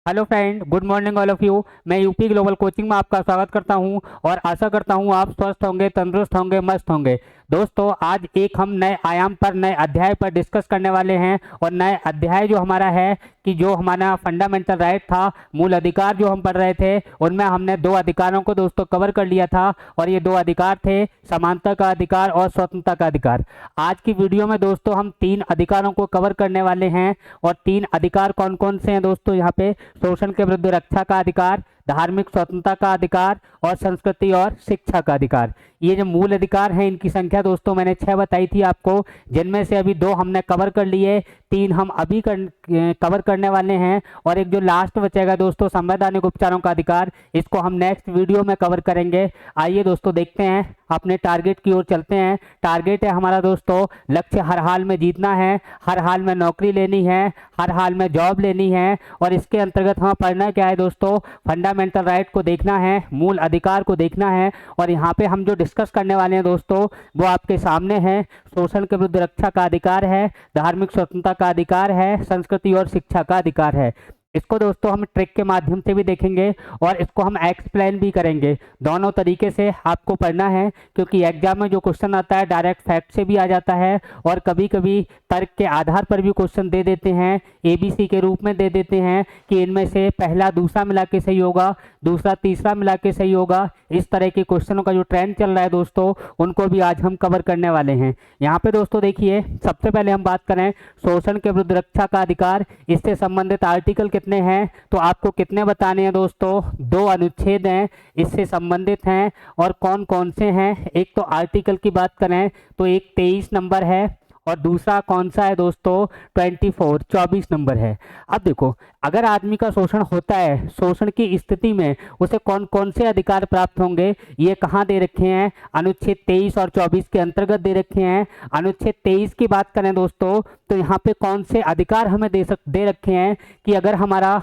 Hello friend, good morning all of you. मैं UP global coaching में आपका स्वागत करता हूं और आशा करता हूं आप स्वस्थ होंगे, तंदुरुस्त होंगे, मस्त होंगे। दोस्तों, आज एक हम नए आयाम पर, नए अध्याय पर डिस्कस करने वाले हैं। और नए अध्याय जो हमारा है कि जो हमारा फंडामेंटल राइट था, मूल अधिकार जो हम पढ़ रहे थे, उनमें हमने दो अधिकारों को दोस्तों कवर कर लिया था। और ये दो अधिकार थे समानता का अधिकार और स्वतंत्रता का अधिकार। आज की वीडियो में दोस्तों हम तीन अधिकारों को कवर करने वाले हैं। और तीन अधिकार कौन कौन से हैं दोस्तों? यहाँ पे शोषण के विरुद्ध रक्षा का अधिकार, धार्मिक स्वतंत्रता का अधिकार और संस्कृति और शिक्षा का अधिकार। ये जो मूल अधिकार हैं, इनकी संख्या दोस्तों मैंने 6 बताई थी आपको, जिनमें से अभी 2 हमने कवर कर लिए, 3 हम अभी कवर करने वाले हैं। और एक जो लास्ट बचेगा दोस्तों, संवैधानिक उपचारों का अधिकार, इसको हम नेक्स्ट वीडियो में कवर करेंगे। आइए दोस्तों देखते हैं, अपने टारगेट की ओर चलते हैं। टारगेट है हमारा दोस्तों, लक्ष्य हर हाल में जीतना है, हर हाल में नौकरी लेनी है, हर हाल में जॉब लेनी है। और इसके अंतर्गत हमें पढ़ना क्या है दोस्तों? फंडामेंटल राइट को देखना है, मूल अधिकार को देखना है। और यहाँ पे हम जो डिस्कस करने वाले हैं दोस्तों, वो आपके सामने है। शोषण के विरुद्ध रक्षा का अधिकार है, धार्मिक स्वतंत्रता का अधिकार है, संस्कृति और शिक्षा का अधिकार है। इसको दोस्तों हम ट्रिक के माध्यम से भी देखेंगे और इसको हम एक्सप्लेन भी करेंगे। दोनों तरीके से आपको पढ़ना है, क्योंकि एग्जाम में जो क्वेश्चन आता है डायरेक्ट फैक्ट से भी आ जाता है और कभी कभी तर्क के आधार पर भी क्वेश्चन दे देते हैं, एबीसी के रूप में दे देते हैं कि इनमें से पहला दूसरा मिला के सही होगा, दूसरा तीसरा मिला के सही होगा। इस तरह के क्वेश्चनों का जो ट्रेंड चल रहा है दोस्तों, उनको भी आज हम कवर करने वाले हैं। यहाँ पे दोस्तों देखिए, सबसे पहले हम बात करें शोषण के विरुद्ध रक्षा का अधिकार। इससे संबंधित आर्टिकल कितने हैं तो आपको कितने बताने हैं दोस्तों? 2 अनुच्छेद हैं इससे संबंधित हैं। और कौन कौन से हैं? एक तो आर्टिकल की बात करें तो एक 23 नंबर है और दूसरा कौन सा है दोस्तों? 24 नंबर है। अब देखो, अगर आदमी का शोषण होता है, शोषण की स्थिति में उसे कौन कौन से अधिकार प्राप्त होंगे, ये कहाँ दे रखे हैं? अनुच्छेद 23 और 24 के अंतर्गत दे रखे हैं। अनुच्छेद 23 की बात करें दोस्तों, तो यहाँ पे कौन से अधिकार हमें दे रखे हैं कि अगर हमारा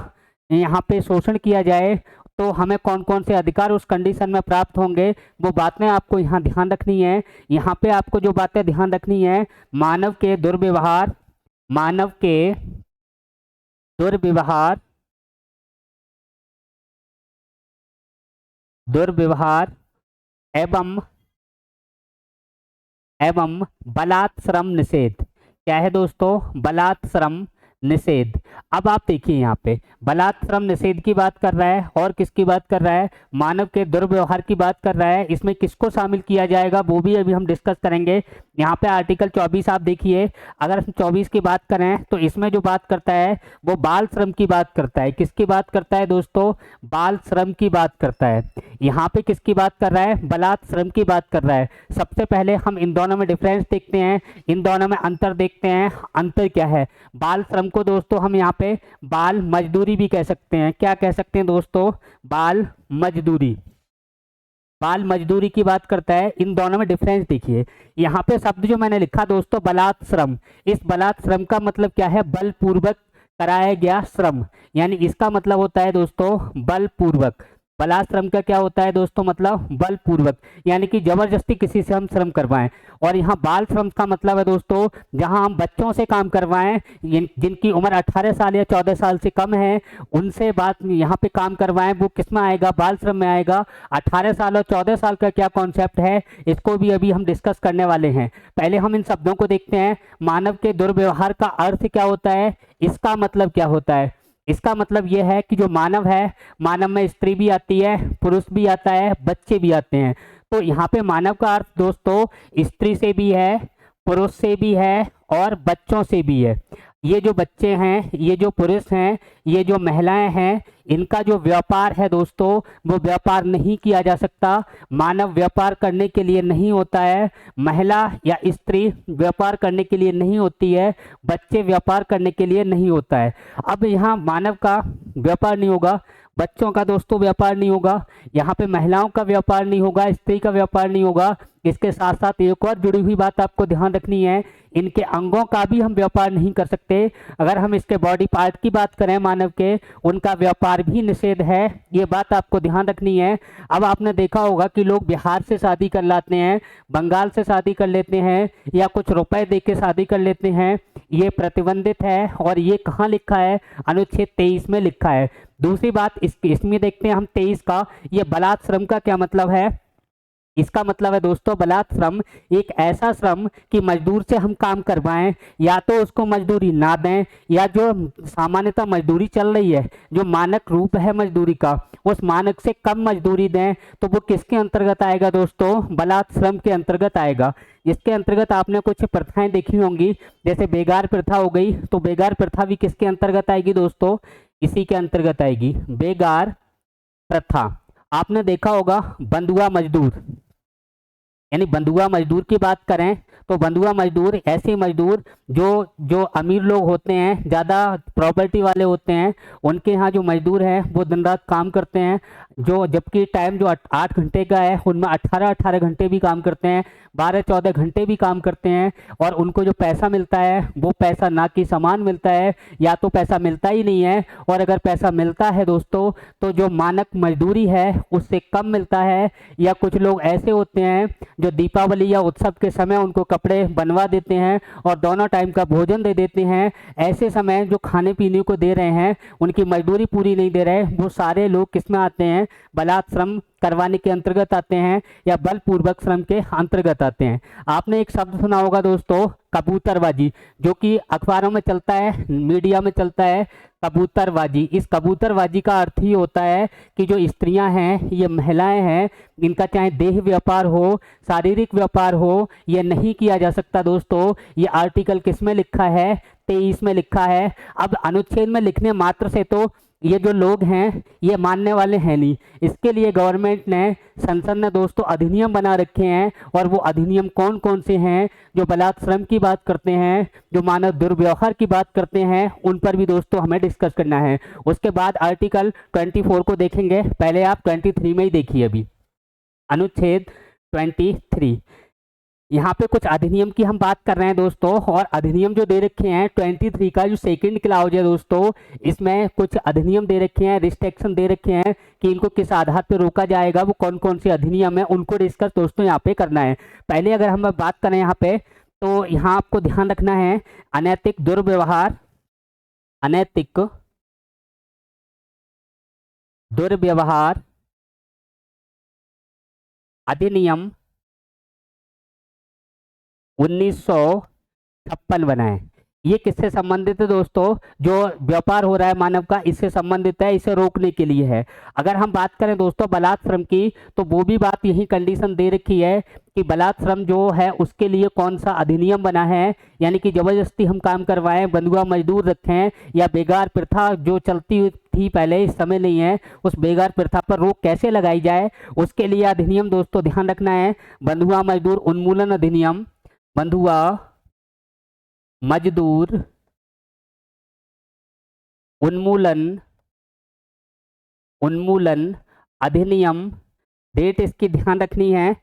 यहाँ पे शोषण किया जाए तो हमें कौन कौन से अधिकार उस कंडीशन में प्राप्त होंगे, वो बातें आपको यहाँ ध्यान रखनी है। यहाँ पे आपको जो बातें ध्यान रखनी है, मानव के दुर्व्यवहार, मानव के दुर्व्यवहार, दुर्व्यवहार एवं एवं बलात्श्रम निषेध। क्या है दोस्तों? बलात्श्रम निषेध। अब आप देखिए, यहाँ पे बलात्श्रम निषेध की बात कर रहा है और किसकी बात कर रहा है? मानव के दुर्व्यवहार की बात कर रहा है। इसमें किसको शामिल किया जाएगा वो भी अभी हम डिस्कस करेंगे। यहाँ पे आर्टिकल 24 आप देखिए, अगर हम 24 की बात करें तो इसमें जो बात करता है वो बाल श्रम की बात करता है। किसकी बात करता है दोस्तों? बाल श्रम की बात करता है। यहाँ पे किसकी बात कर रहा है? बलात्श्रम की बात कर रहा है। सबसे पहले हम इन दोनों में डिफरेंस देखते हैं, इन दोनों में अंतर देखते हैं। अंतर क्या है? बाल श्रम को दोस्तों हम यहाँ पे बाल मजदूरी भी कह सकते हैं। क्या कह सकते हैं दोस्तों? बाल मजदूरी। बाल मजदूरी की बात करता है। इन दोनों में डिफरेंस देखिए। यहाँ पे शब्द जो मैंने लिखा दोस्तों, बलात्श्रम, इस बलात्श्रम का मतलब क्या है? बलपूर्वक कराया गया श्रम, यानी इसका मतलब होता है दोस्तों बलपूर्वक। बलात्श्रम का क्या होता है दोस्तों? मतलब बलपूर्वक, यानी कि जबरदस्ती किसी से हम श्रम करवाएं। और यहाँ बाल श्रम का मतलब है दोस्तों, जहां हम बच्चों से काम करवाएं, जिनकी उम्र 18 साल या 14 साल से कम है, उनसे बात यहाँ पे काम करवाएं। वो किस में आएगा? बाल श्रम में आएगा। 18 साल और 14 साल का क्या कॉन्सेप्ट है, इसको भी अभी हम डिस्कस करने वाले हैं। पहले हम इन शब्दों को देखते हैं। मानव के दुर्व्यवहार का अर्थ क्या होता है? इसका मतलब क्या होता है? इसका मतलब यह है कि जो मानव है, मानव में स्त्री भी आती है, पुरुष भी आता है, बच्चे भी आते हैं। तो यहाँ पे मानव का अर्थ दोस्तों स्त्री से भी है, पुरुष से भी है और बच्चों से भी है। ये जो बच्चे हैं, ये जो पुरुष हैं, ये जो महिलाएं हैं, इनका जो व्यापार है दोस्तों, वो व्यापार नहीं किया जा सकता। मानव व्यापार करने के लिए नहीं होता है, महिला या स्त्री व्यापार करने के लिए नहीं होती है, बच्चे व्यापार करने के लिए नहीं होता है। अब यहाँ मानव का व्यापार नहीं होगा, बच्चों का दोस्तों व्यापार नहीं होगा, यहाँ पे महिलाओं का व्यापार नहीं होगा, स्त्री का व्यापार नहीं होगा। इसके साथ साथ एक और जुड़ी हुई बात आपको ध्यान रखनी है, इनके अंगों का भी हम व्यापार नहीं कर सकते। अगर हम इसके बॉडी पार्ट की बात करें मानव के, उनका व्यापार भी निषेध है, ये बात आपको ध्यान रखनी है। अब आपने देखा होगा कि लोग बिहार से शादी कर लाते हैं, बंगाल से शादी कर लेते हैं, या कुछ रुपए दे के शादी कर लेते हैं, ये प्रतिबंधित है। और ये कहाँ लिखा है? अनुच्छेद 23 में लिखा है। दूसरी बात इसमें देखते हैं हम 23 का, ये बलात् श्रम का क्या मतलब है? इसका मतलब है दोस्तों, बलात् श्रम एक ऐसा श्रम कि मजदूर से हम काम करवाएं, या तो उसको मजदूरी ना दें, या जो सामान्यतः मजदूरी चल रही है, जो मानक रूप है मजदूरी का, उस मानक से कम मजदूरी दें, तो वो किसके अंतर्गत आएगा दोस्तों? बलात् श्रम के अंतर्गत आएगा। इसके अंतर्गत आपने कुछ प्रथाएं देखी होंगी, जैसे बेगार प्रथा हो गई, तो बेगार प्रथा भी किसके अंतर्गत आएगी दोस्तों? इसी के अंतर्गत आएगी, बेगार प्रथा। आपने देखा होगा बंधुआ मजदूर, यानी बंधुआ मजदूर की बात करें तो बंधुआ मजदूर ऐसे मजदूर जो जो अमीर लोग होते हैं, ज़्यादा प्रॉपर्टी वाले होते हैं, उनके यहाँ जो मजदूर हैं वो दिन रात काम करते हैं, जो जबकि टाइम जो 8 घंटे का है उनमें 18 घंटे भी काम करते हैं, 12-14 घंटे भी काम करते हैं, और उनको जो पैसा मिलता है वो पैसा ना कि समान मिलता है, या तो पैसा मिलता ही नहीं है, और अगर पैसा मिलता है दोस्तों तो जो मानक मजदूरी है उससे कम मिलता है। या कुछ लोग ऐसे होते हैं जो दीपावली या उत्सव के समय उनको कपड़े बनवा देते हैं और दोनों टाइम का भोजन दे देते हैं। ऐसे समय जो खाने पीने को दे रहे हैं उनकी मजदूरी पूरी नहीं दे रहे, वो सारे लोग किस में आते हैं? बलात् श्रम करवाने के अंतर्गत आते हैं, या बलपूर्वक श्रम के अंतर्गत आते हैं। आपने एक शब्द सुना होगा दोस्तों, कबूतरबाजी, जो कि अखबारों में चलता है, मीडिया में चलता है, कबूतरबाजी। इस कबूतरबाजी का अर्थ ही होता है कि जो स्त्रियां हैं, ये महिलाएं हैं, इनका चाहे देह व्यापार हो, शारीरिक व्यापार हो, ये नहीं किया जा सकता दोस्तों। ये आर्टिकल किस में लिखा है? 23 में लिखा है। अब अनुच्छेद में लिखने मात्र से तो ये जो लोग हैं ये मानने वाले हैं नहीं, इसके लिए गवर्नमेंट ने, संसद ने दोस्तों अधिनियम बना रखे हैं। और वो अधिनियम कौन कौन से हैं? जो बलात् श्रम की बात करते हैं, जो मानव दुर्व्यवहार की बात करते हैं, उन पर भी दोस्तों हमें डिस्कस करना है। उसके बाद आर्टिकल 24 को देखेंगे, पहले आप 23 में ही देखिए। अभी अनुच्छेद 23, यहाँ पे कुछ अधिनियम की हम बात कर रहे हैं दोस्तों, और अधिनियम जो दे रखे हैं 23 का जो सेकंड क्लाउज है दोस्तों, इसमें कुछ अधिनियम दे रखे हैं, रिस्ट्रिक्शन दे रखे हैं कि इनको किस आधार पर रोका जाएगा, वो कौन कौन से अधिनियम है, उनको डिस्कस दोस्तों यहाँ पे करना है। पहले अगर हम बात करें यहाँ पे, तो यहाँ आपको ध्यान रखना है अनैतिक दुर्व्यवहार, अनैतिक दुर्व्यवहार अधिनियम 1956 बनाए। ये किससे संबंधित है दोस्तों? जो व्यापार हो रहा है मानव का, इससे संबंधित है, इसे रोकने के लिए है। अगर हम बात करें दोस्तों बलात् श्रम की, तो वो भी बात यही कंडीशन दे रखी है कि बलात् श्रम जो है उसके लिए कौन सा अधिनियम बना है, यानी कि जबरदस्ती हम काम करवाएं, बंधुआ मजदूर रखें, या बेगार प्रथा जो चलती थी पहले, इस समय नहीं है, उस बेगार प्रथा पर रोक कैसे लगाई जाए, उसके लिए अधिनियम दोस्तों ध्यान रखना है। बंधुआ मजदूर उन्मूलन अधिनियम, बंधुआ मजदूर उन्मूलन अधिनियम, डेट इसकी ध्यान रखनी है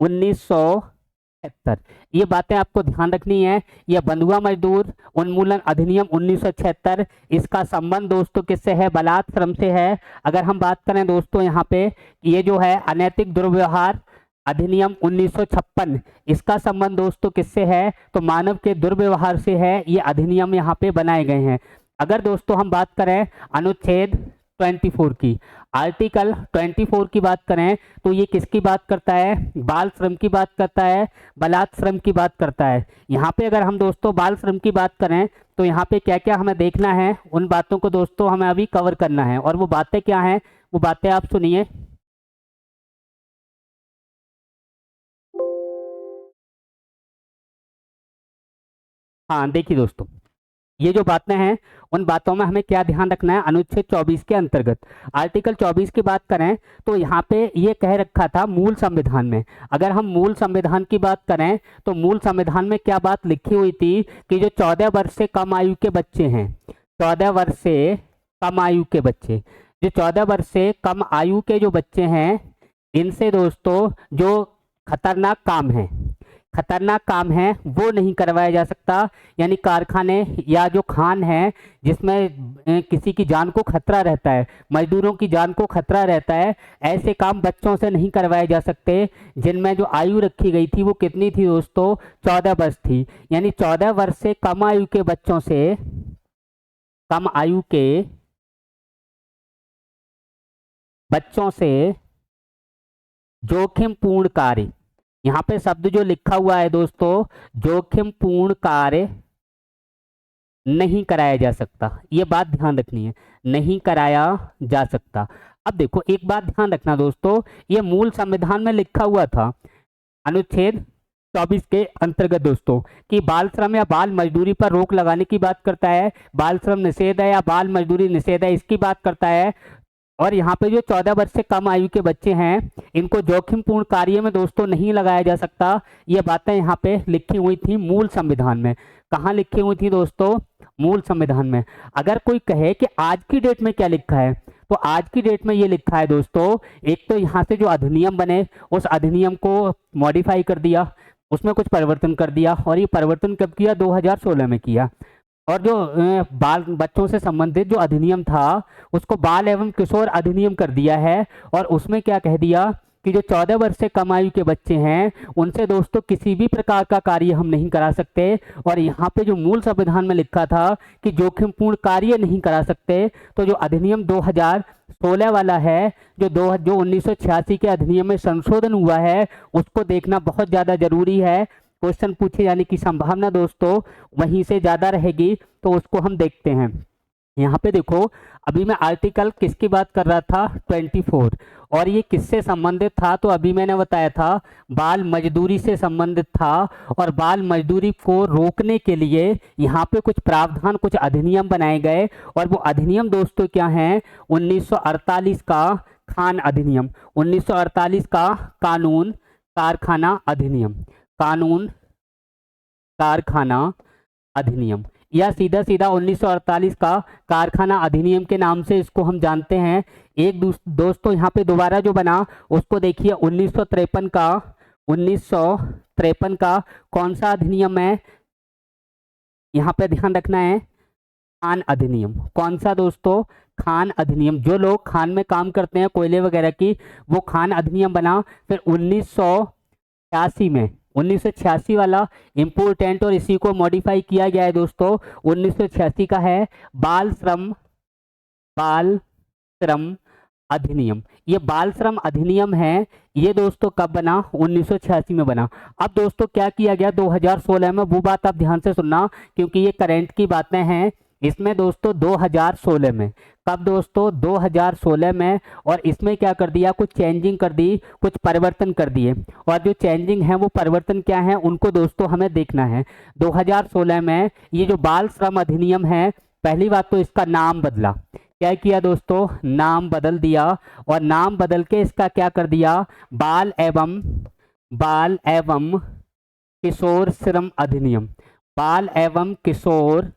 1976। ये बातें आपको ध्यान रखनी है। यह बंधुआ मजदूर उन्मूलन अधिनियम 1976, इसका संबंध दोस्तों किससे है? बलात् श्रम से है। अगर हम बात करें दोस्तों यहाँ पे, ये जो है अनैतिक दुर्व्यवहार अधिनियम 1956, इसका संबंध दोस्तों किससे है? तो मानव के दुर्व्यवहार से है। ये अधिनियम यहाँ पे बनाए गए हैं। अगर दोस्तों हम बात करें अनुच्छेद 24 की, आर्टिकल 24 की बात करें, तो ये किसकी बात करता है? बाल श्रम की बात करता है, बलात् श्रम की बात करता है। यहाँ पे अगर हम दोस्तों बाल श्रम की बात करें, तो यहाँ पे क्या क्या हमें देखना है, उन बातों को दोस्तों हमें अभी कवर करना है। और वो बातें क्या हैं, वो बातें आप सुनिए। हाँ देखिए दोस्तों, ये जो बातें हैं उन बातों में हमें क्या ध्यान रखना है। अनुच्छेद 24 के अंतर्गत आर्टिकल 24 की बात करें, तो यहाँ पे ये कह रखा था मूल संविधान में। अगर हम मूल संविधान की बात करें, तो मूल संविधान में क्या बात लिखी हुई थी कि जो 14 वर्ष से कम आयु के बच्चे हैं, 14 वर्ष से कम आयु के बच्चे, जो 14 वर्ष से कम आयु के जो बच्चे हैं, इनसे दोस्तों जो खतरनाक काम है, खतरनाक काम है वो नहीं करवाया जा सकता। यानी कारखाने या जो खान है जिसमें किसी की जान को खतरा रहता है, मजदूरों की जान को खतरा रहता है, ऐसे काम बच्चों से नहीं करवाए जा सकते। जिनमें जो आयु रखी गई थी वो कितनी थी दोस्तों? 14 वर्ष थी। यानी 14 वर्ष से कम आयु के बच्चों से, कम आयु के बच्चों से जोखिमपूर्ण कार्य, यहाँ पे शब्द जो लिखा हुआ है दोस्तों, जोखिमपूर्ण कार्य नहीं कराया जा सकता। ये बात ध्यान रखनी है, नहीं कराया जा सकता। अब देखो एक बात ध्यान रखना दोस्तों, ये मूल संविधान में लिखा हुआ था अनुच्छेद 24 के अंतर्गत दोस्तों कि बाल श्रम या बाल मजदूरी पर रोक लगाने की बात करता है, बाल श्रम निषेध है या बाल मजदूरी निषेध है इसकी बात करता है। और यहाँ पे जो 14 वर्ष से कम आयु के बच्चे हैं इनको जोखिमपूर्ण कार्य में दोस्तों नहीं लगाया जा सकता। ये बातें यहाँ पे लिखी हुई थी मूल संविधान में। कहाँ लिखी हुई थी दोस्तों? मूल संविधान में। अगर कोई कहे कि आज की डेट में क्या लिखा है, तो आज की डेट में ये लिखा है दोस्तों, एक तो यहाँ से जो अधिनियम बने उस अधिनियम को मॉडिफाई कर दिया, उसमें कुछ परिवर्तन कर दिया। और ये परिवर्तन कब किया? 2016 में किया। और जो बाल बच्चों से संबंधित जो अधिनियम था उसको बाल एवं किशोर अधिनियम कर दिया है। और उसमें क्या कह दिया कि जो 14 वर्ष से कम आयु के बच्चे हैं उनसे दोस्तों किसी भी प्रकार का कार्य हम नहीं करा सकते। और यहाँ पे जो मूल संविधान में लिखा था कि जोखिमपूर्ण कार्य नहीं करा सकते, तो जो अधिनियम 2016 वाला है, जो 1986 के अधिनियम में संशोधन हुआ है, उसको देखना बहुत ज़्यादा जरूरी है। क्वेश्चन पूछे जाने की संभावना दोस्तों वहीं से ज़्यादा रहेगी, तो उसको हम देखते हैं। यहाँ पे देखो अभी मैं आर्टिकल किसकी बात कर रहा था? 24। और ये किससे संबंधित था? तो अभी मैंने बताया था बाल मजदूरी से संबंधित था। और बाल मजदूरी को रोकने के लिए यहाँ पे कुछ प्रावधान, कुछ अधिनियम बनाए गए। और वो अधिनियम दोस्तों क्या हैं? 1948 का खान अधिनियम, 1948 का कानून कारखाना अधिनियम, कानून कारखाना अधिनियम, या सीधा सीधा 1948 का कारखाना अधिनियम के नाम से इसको हम जानते हैं। एक दोस्तों यहाँ पे दोबारा जो बना उसको देखिए, 1953 का, 1953 का कौन सा अधिनियम है? यहाँ पे ध्यान रखना है, खान अधिनियम। कौन सा दोस्तों? खान अधिनियम। जो लोग खान में काम करते हैं कोयले वगैरह की, वो खान अधिनियम बना। फिर 1986 में, 1986 वाला इम्पोर्टेंट, और इसी को मॉडिफाई किया गया है दोस्तों। 1986 का है बाल श्रम अधिनियम। ये बाल श्रम अधिनियम है, ये दोस्तों कब बना? 1986 में बना। अब दोस्तों क्या किया गया 2016 में, वो बात आप ध्यान से सुनना क्योंकि ये करंट की बातें हैं। इसमें दोस्तों 2016 में, कब दोस्तों? 2016 में। और इसमें क्या कर दिया? कुछ चेंजिंग कर दी, कुछ परिवर्तन कर दिए। और जो चेंजिंग है वो परिवर्तन क्या है उनको दोस्तों हमें देखना है। 2016 में ये जो बाल श्रम अधिनियम है, पहली बात तो इसका नाम बदला। क्या किया दोस्तों? नाम बदल दिया। और नाम बदल के इसका क्या कर दिया? बाल एवं किशोर श्रम अधिनियम, बाल एवं किशोर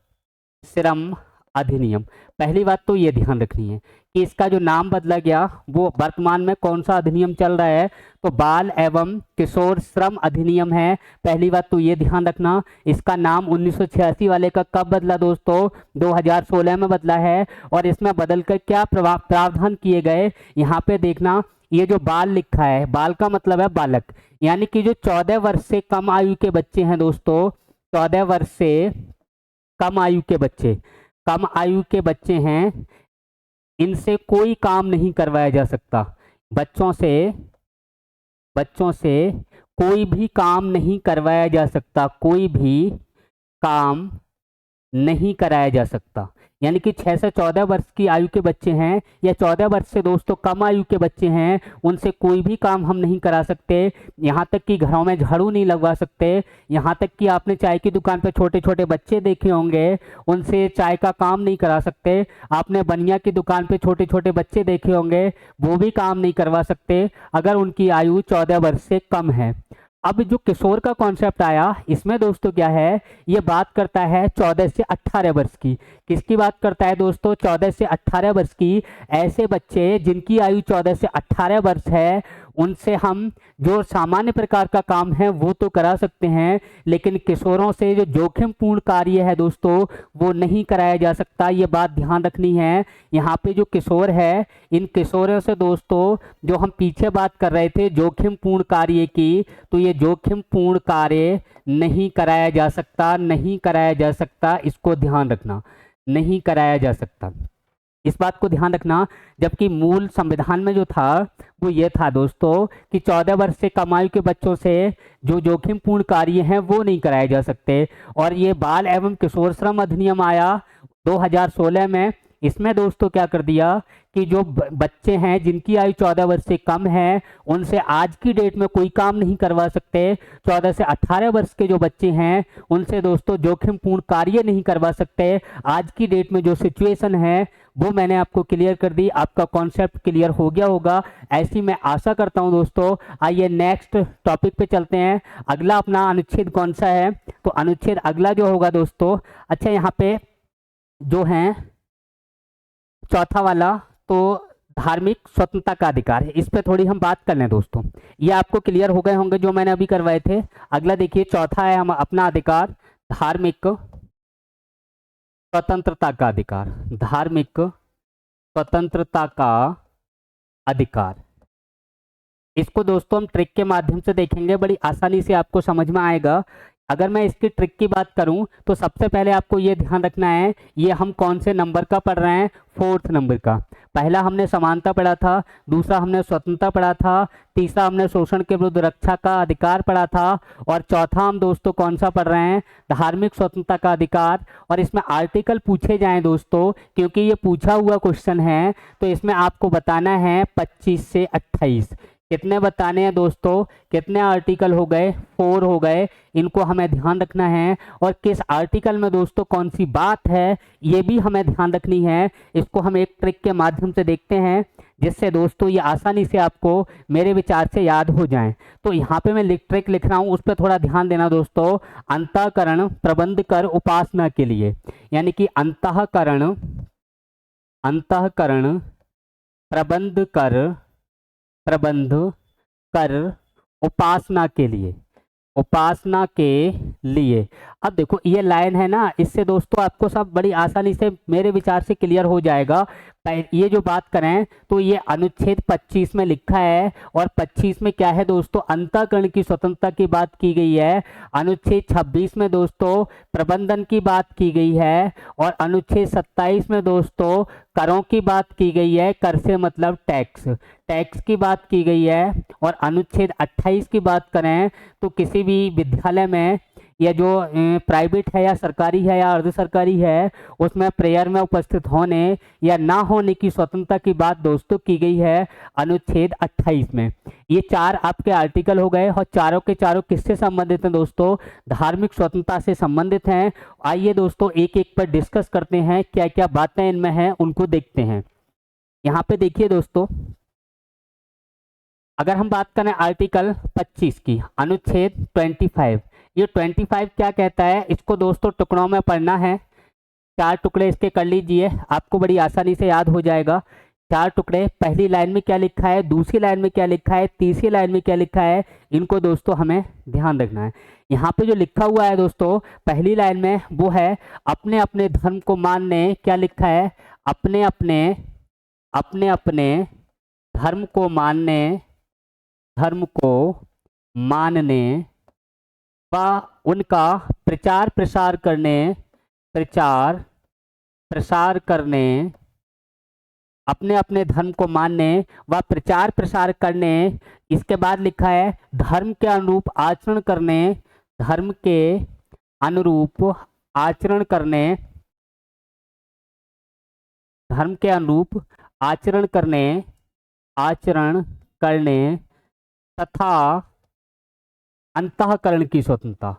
श्रम अधिनियम। पहली बात तो ये ध्यान रखनी है कि इसका जो नाम बदला गया वो वर्तमान में कौन सा अधिनियम चल रहा है? तो बाल एवं किशोर श्रम अधिनियम है। पहली बात तो ये ध्यान रखना। इसका नाम 1986 वाले का कब बदला दोस्तों? 2016 में बदला है। और इसमें बदल कर क्या प्रावधान किए गए यहाँ पे देखना। ये जो बाल लिखा है, बाल का मतलब है बालक, यानी कि जो 14 वर्ष से कम आयु के बच्चे हैं दोस्तों, 14 वर्ष से कम आयु के बच्चे, कम आयु के बच्चे हैं, इनसे कोई काम नहीं करवाया जा सकता। बच्चों से कोई भी काम नहीं करवाया जा सकता, कोई भी काम नहीं कराया जा सकता। यानी कि 6 से 14 वर्ष की आयु के बच्चे हैं या 14 वर्ष से दोस्तों कम आयु के बच्चे हैं, उनसे कोई भी काम हम नहीं करा सकते। यहाँ तक कि घरों में झाड़ू नहीं लगवा सकते। यहाँ तक कि आपने चाय की दुकान पे छोटे छोटे बच्चे देखे होंगे, उनसे चाय का काम नहीं करा सकते। आपने बनिया की दुकान पे छोटे छोटे बच्चे देखे होंगे, वो भी काम नहीं करवा सकते अगर उनकी आयु 14 वर्ष से कम है। अब जो किशोर का कॉन्सेप्ट आया, इसमें दोस्तों क्या है, ये बात करता है 14 से 18 वर्ष की। किसकी बात करता है दोस्तों? 14 से 18 वर्ष की। ऐसे बच्चे जिनकी आयु 14 से 18 वर्ष है, उनसे हम जो सामान्य प्रकार का काम है वो तो करा सकते हैं, लेकिन किशोरों से जो जोखिमपूर्ण कार्य है दोस्तों वो नहीं कराया जा सकता। ये बात ध्यान रखनी है। यहाँ पे जो किशोर है, इन किशोरों से दोस्तों जो हम पीछे बात कर रहे थे जोखिमपूर्ण कार्य की, तो ये जोखिमपूर्ण कार्य नहीं कराया जा सकता, नहीं कराया जा सकता। इसको ध्यान रखना, नहीं कराया जा सकता, इस बात को ध्यान रखना। जबकि मूल संविधान में जो था वो ये था दोस्तों कि 14 वर्ष से कम आयु के बच्चों से जो जोखिमपूर्ण कार्य हैं वो नहीं कराए जा सकते। और ये बाल एवं किशोर श्रम अधिनियम आया 2016 में। इसमें दोस्तों क्या कर दिया कि जो बच्चे हैं जिनकी आयु 14 वर्ष से कम है उनसे आज की डेट में कोई काम नहीं करवा सकते। 14 से 18 वर्ष के जो बच्चे हैं उनसे दोस्तों जोखिमपूर्ण कार्य नहीं करवा सकते। आज की डेट में जो सिचुएशन है वो मैंने आपको क्लियर कर दी, आपका कॉन्सेप्ट क्लियर हो गया होगा, ऐसी मैं आशा करता हूं दोस्तों। आइए नेक्स्ट टॉपिक पे चलते हैं। अगला अपना अनुच्छेद कौन सा है, तो अनुच्छेद अगला जो होगा दोस्तों, अच्छा यहाँ पे जो है चौथा वाला, तो धार्मिक स्वतंत्रता का अधिकार है, इस पे थोड़ी हम बात कर लें दोस्तों। ये आपको क्लियर हो गए होंगे जो मैंने अभी करवाए थे। अगला देखिए चौथा है हम अपना अधिकार, धार्मिक स्वतंत्रता का अधिकार, धार्मिक स्वतंत्रता का अधिकार। इसको दोस्तों हम ट्रिक के माध्यम से देखेंगे, बड़ी आसानी से आपको समझ में आएगा। अगर मैं इसकी ट्रिक की बात करूं तो सबसे पहले आपको ये ध्यान रखना है ये हम कौन से नंबर का पढ़ रहे हैं, 4th नंबर का। पहला हमने समानता पढ़ा था, दूसरा हमने स्वतंत्रता पढ़ा था, तीसरा हमने शोषण के विरुद्ध रक्षा का अधिकार पढ़ा था, और चौथा हम दोस्तों कौन सा पढ़ रहे हैं, धार्मिक स्वतंत्रता का अधिकार। और इसमें आर्टिकल पूछे जाएं दोस्तों, क्योंकि ये पूछा हुआ क्वेश्चन है, तो इसमें आपको बताना है 25 से 28। कितने बताने हैं दोस्तों, कितने आर्टिकल हो गए, 4 हो गए। इनको हमें ध्यान रखना है, और किस आर्टिकल में दोस्तों कौन सी बात है ये भी हमें ध्यान रखनी है। इसको हम एक ट्रिक के माध्यम से देखते हैं, जिससे दोस्तों ये आसानी से आपको मेरे विचार से याद हो जाए। तो यहाँ पे मैं ट्रिक लिख रहा हूँ, उस पर थोड़ा ध्यान देना दोस्तों। अंतःकरण प्रबंध कर उपासना के लिए, यानी कि अंतःकरण प्रबंध कर उपासना के लिए, उपासना के लिए। अब देखो ये लाइन है ना, इससे दोस्तों आपको सब बड़ी आसानी से मेरे विचार से क्लियर हो जाएगा। ये जो बात करें तो ये अनुच्छेद 25 में लिखा है, और 25 में क्या है दोस्तों, अंतःकरण की स्वतंत्रता की बात की गई है। अनुच्छेद 26 में दोस्तों प्रबंधन की बात की गई है, और अनुच्छेद 27 में दोस्तों करों की बात की गई है, कर से मतलब टैक्स, टैक्स की बात की गई है। और अनुच्छेद 28 की बात करें तो किसी भी विद्यालय में या जो प्राइवेट है या सरकारी है या अर्ध सरकारी है उसमें प्रेयर में उपस्थित होने या ना होने की स्वतंत्रता की बात दोस्तों की गई है अनुच्छेद 28 में। ये 4 आपके आर्टिकल हो गए, और चारों के चारों किससे संबंधित हैं दोस्तों, धार्मिक स्वतंत्रता से संबंधित हैं। आइए दोस्तों एक एक पर डिस्कस करते हैं, क्या क्या बातें इनमें हैं उनको देखते हैं। यहाँ पे देखिए दोस्तों, अगर हम बात करें आर्टिकल 25 की, अनुच्छेद 25, ये 25 क्या कहता है, इसको दोस्तों टुकड़ों में पढ़ना है। 4 टुकड़े इसके कर लीजिए, आपको बड़ी आसानी से याद हो जाएगा। 4 टुकड़े, पहली लाइन में क्या लिखा है, दूसरी लाइन में क्या लिखा है, तीसरी लाइन में क्या लिखा है, इनको दोस्तों हमें ध्यान रखना है। यहाँ पे जो लिखा हुआ है दोस्तों पहली लाइन में वो है अपने अपने धर्म को मानने, क्या लिखा है, अपने अपने धर्म को मानने व उनका प्रचार प्रसार करने, अपने अपने धर्म को मानने व प्रचार प्रसार करने। इसके बाद लिखा है धर्म के अनुरूप आचरण करने, धर्म के अनुरूप आचरण करने, धर्म के अनुरूप आचरण करने तथा अंतःकरण की स्वतंत्रता,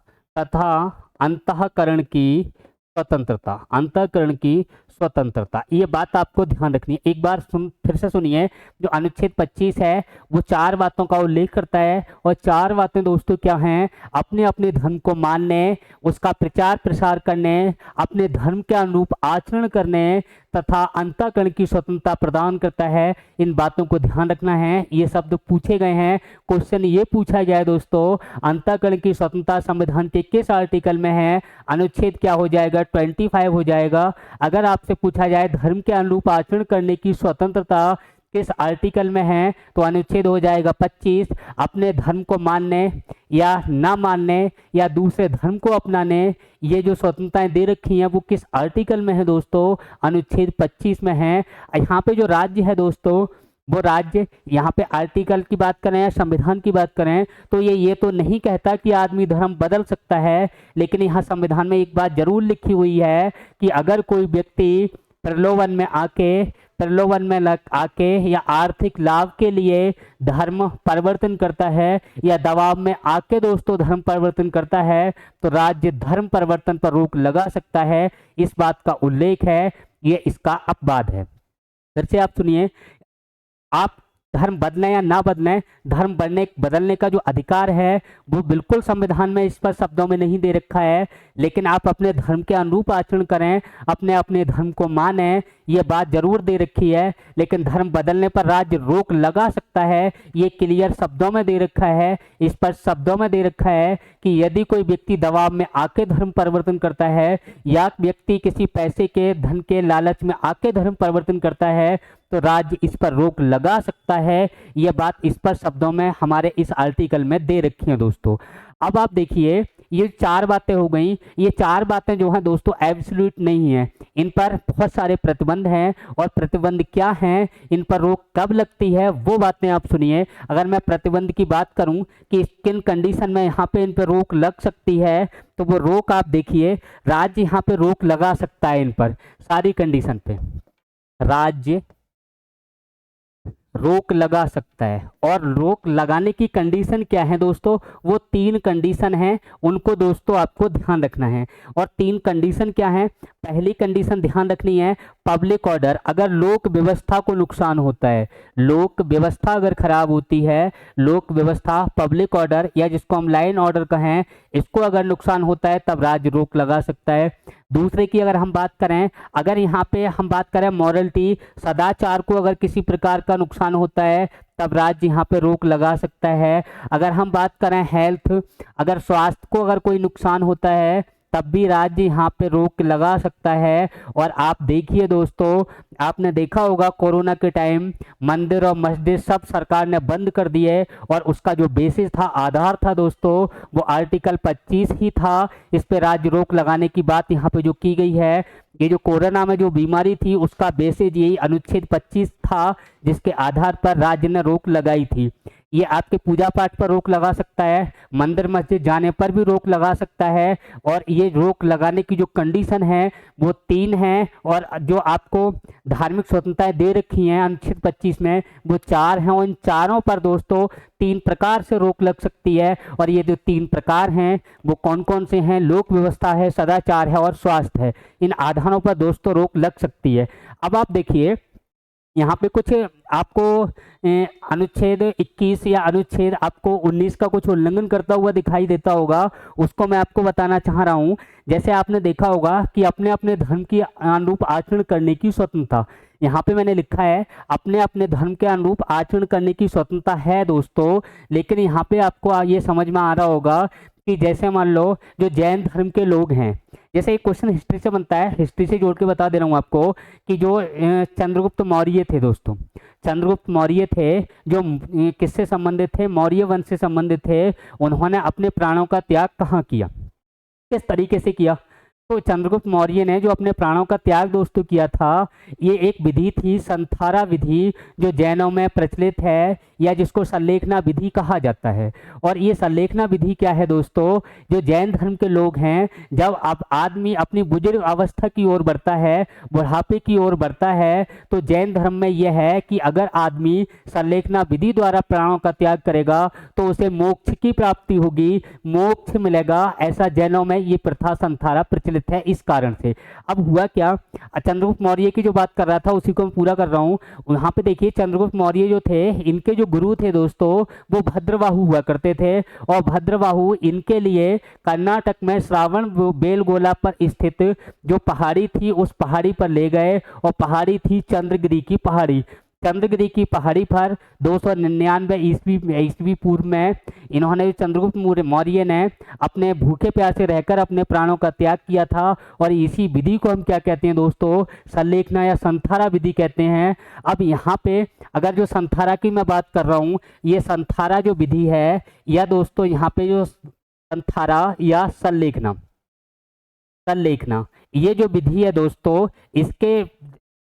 अंतःकरण की स्वतंत्रता। ये बात आपको ध्यान रखनी है। एक बार फिर से सुनिए, जो अनुच्छेद 25 है वो 4 बातों का उल्लेख करता है, और 4 बातें दोस्तों क्या हैं? अपने अपने धर्म को मानने, उसका प्रचार प्रसार करने, अपने धर्म के अनुरूप आचरण करने तथा अंतःकरण की स्वतंत्रता प्रदान करता है। इन बातों को ध्यान रखना है। ये शब्द पूछे गए हैं। क्वेश्चन ये पूछा जाए दोस्तों, अंतःकरण की स्वतंत्रता संविधान के किस आर्टिकल में है? अनुच्छेद क्या हो जाएगा? 25 हो जाएगा। अगर आपसे पूछा जाए धर्म के अनुरूप आचरण करने की स्वतंत्रता किस आर्टिकल में है, तो अनुच्छेद हो जाएगा 25। अपने धर्म को मानने या ना मानने या दूसरे धर्म को अपनाने, ये जो स्वतंत्रताएं दे रखी हैं वो किस आर्टिकल में है दोस्तों? अनुच्छेद 25 में है। यहाँ पे जो राज्य है दोस्तों, वो राज्य, यहाँ पे आर्टिकल की बात करें या संविधान की बात करें तो ये तो नहीं कहता कि आदमी धर्म बदल सकता है, लेकिन यहाँ संविधान में एक बात जरूर लिखी हुई है कि अगर कोई व्यक्ति प्रलोभन में आके या आर्थिक लाभ के लिए धर्म परिवर्तन करता है या दबाव में आके दोस्तों धर्म परिवर्तन करता है, तो राज्य धर्म परिवर्तन पर रोक लगा सकता है। इस बात का उल्लेख है, ये इसका अपवाद है। फिर से आप सुनिए, आप धर्म बदलें या ना बदलें, धर्म बदलने का जो अधिकार है वो बिल्कुल संविधान में इस पर शब्दों में नहीं दे रखा है, लेकिन आप अपने धर्म के अनुरूप आचरण करें, अपने अपने धर्म को मानें, ये बात जरूर दे रखी है। लेकिन धर्म बदलने पर राज्य रोक लगा सकता है, ये क्लियर शब्दों में दे रखा है। इस पर शब्दों में दे रखा है कि यदि कोई व्यक्ति दबाव में आके धर्म परिवर्तन करता है या व्यक्ति किसी पैसे के धन के लालच में आके धर्म परिवर्तन करता है, तो राज्य इस पर रोक लगा सकता है। यह बात इस पर शब्दों में हमारे इस आर्टिकल में दे रखी है दोस्तों। अब आप देखिए, ये 4 बातें हो गई। ये 4 बातें जो हैं दोस्तों एब्सोल्यूट नहीं है, इन पर बहुत सारे प्रतिबंध हैं। और प्रतिबंध क्या हैं, इन पर रोक कब लगती है, वो बातें आप सुनिए। अगर मैं प्रतिबंध की बात करूं कि किन कंडीशन में यहाँ पे इन पर रोक लग सकती है, तो वो रोक आप देखिए, राज्य यहाँ पे रोक लगा सकता है इन पर सारी कंडीशन पे राज्य रोक लगा सकता है। और रोक लगाने की कंडीशन क्या है दोस्तों? वो 3 कंडीशन हैं, उनको दोस्तों आपको ध्यान रखना है। और 3 कंडीशन क्या है? पहली कंडीशन ध्यान रखनी है, पब्लिक ऑर्डर। अगर लोक व्यवस्था को नुकसान होता है, लोक व्यवस्था अगर खराब होती है, लोक व्यवस्था, पब्लिक ऑर्डर या जिसको हम लाइन ऑर्डर कहें, इसको अगर नुकसान होता है तब राज्य रोक लगा सकता है। दूसरे की अगर हम बात करें, अगर यहाँ पे हम बात करें मॉरलिटी, सदाचार को अगर किसी प्रकार का नुकसान होता है तब राज्य यहाँ पे रोक लगा सकता है। अगर हम बात करें हेल्थ, अगर स्वास्थ्य को अगर कोई नुकसान होता है तब भी राज्य यहाँ पे रोक लगा सकता है। और आप देखिए दोस्तों, आपने देखा होगा कोरोना के टाइम मंदिर और मस्जिद सब सरकार ने बंद कर दिए, और उसका जो बेसिस था, आधार था दोस्तों, वो आर्टिकल 25 ही था। इस पे राज्य रोक लगाने की बात यहाँ पे जो की गई है, ये जो कोरोना में जो बीमारी थी उसका बेसिस यही अनुच्छेद 25 था, जिसके आधार पर राज्य ने रोक लगाई थी। ये आपके पूजा पाठ पर रोक लगा सकता है, मंदिर मस्जिद जाने पर भी रोक लगा सकता है। और ये रोक लगाने की जो कंडीशन है वो 3 हैं, और जो आपको धार्मिक स्वतंत्रताएं दे रखी हैं अनुच्छेद 25 में वो 4 हैं। और इन चारों पर दोस्तों 3 प्रकार से रोक लग सकती है। और ये जो 3 प्रकार हैं वो कौन कौन से हैं? लोक व्यवस्था है, सदाचार है और स्वास्थ्य है। इन आधारों पर दोस्तों रोक लग सकती है। अब आप देखिए, यहाँ पे कुछ आपको अनुच्छेद 21 या अनुच्छेद आपको 19 का कुछ उल्लंघन करता हुआ दिखाई देता होगा, उसको मैं आपको बताना चाह रहा हूँ। जैसे आपने देखा होगा कि अपने अपने धर्म की अनुरूप आचरण करने की स्वतंत्रता, यहाँ पे मैंने लिखा है अपने अपने धर्म के अनुरूप आचरण करने की स्वतंत्रता है दोस्तों। लेकिन यहाँ पे आपको ये समझ में आ रहा होगा कि जैसे मान लो जो जैन धर्म के लोग हैं, जैसे एक क्वेश्चन हिस्ट्री से बनता है, हिस्ट्री से जोड़ के बता दे रहा हूँ आपको कि जो चंद्रगुप्त मौर्य थे दोस्तों, चंद्रगुप्त मौर्य थे जो किससे संबंधित थे? मौर्य वंश से संबंधित थे। उन्होंने अपने प्राणों का त्याग कहाँ किया, किस तरीके से किया? तो चंद्रगुप्त मौर्य ने जो अपने प्राणों का त्याग दोस्तों किया था, ये एक विधि थी संथारा विधि, जो जैनों में प्रचलित है या जिसको संलेखना विधि कहा जाता है। और ये संलेखना विधि क्या है दोस्तों? जो जैन धर्म के लोग हैं, जब अब आदमी अपनी बुजुर्ग अवस्था की ओर बढ़ता है, बुढ़ापे की ओर बढ़ता है, तो जैन धर्म में यह है कि अगर आदमी संलेखना विधि द्वारा प्राणों का त्याग करेगा तो उसे मोक्ष की प्राप्ति होगी, मोक्ष मिलेगा। ऐसा जैनों में ये प्रथा संथारा प्रचलित प्रचलित है इस कारण से। अब हुआ क्या, चंद्रगुप्त मौर्य की जो बात कर रहा था उसी को मैं पूरा कर रहा हूँ। यहाँ पे देखिए चंद्रगुप्त मौर्य जो थे, इनके जो गुरु थे दोस्तों वो भद्रबाहु हुआ करते थे, और भद्रबाहु इनके लिए कर्नाटक में श्रावण बेलगोला पर स्थित जो पहाड़ी थी उस पहाड़ी पर ले गए, और पहाड़ी थी चंद्रगिरी की पहाड़ी। चंद्रगिरी की पहाड़ी पर 299 ईस्वी पूर्व में इन्होंने, चंद्रगुप्त मौर्य ने अपने भूखे प्यासे रहकर अपने प्राणों का त्याग किया था, और इसी विधि को हम क्या कहते हैं दोस्तों, संलेखना या संथारा विधि कहते हैं। अब यहाँ पे अगर जो संथारा की मैं बात कर रहा हूँ, ये संथारा जो विधि है या दोस्तों यहाँ पे जो संथारा या संलेखना ये जो विधि है दोस्तों, इसके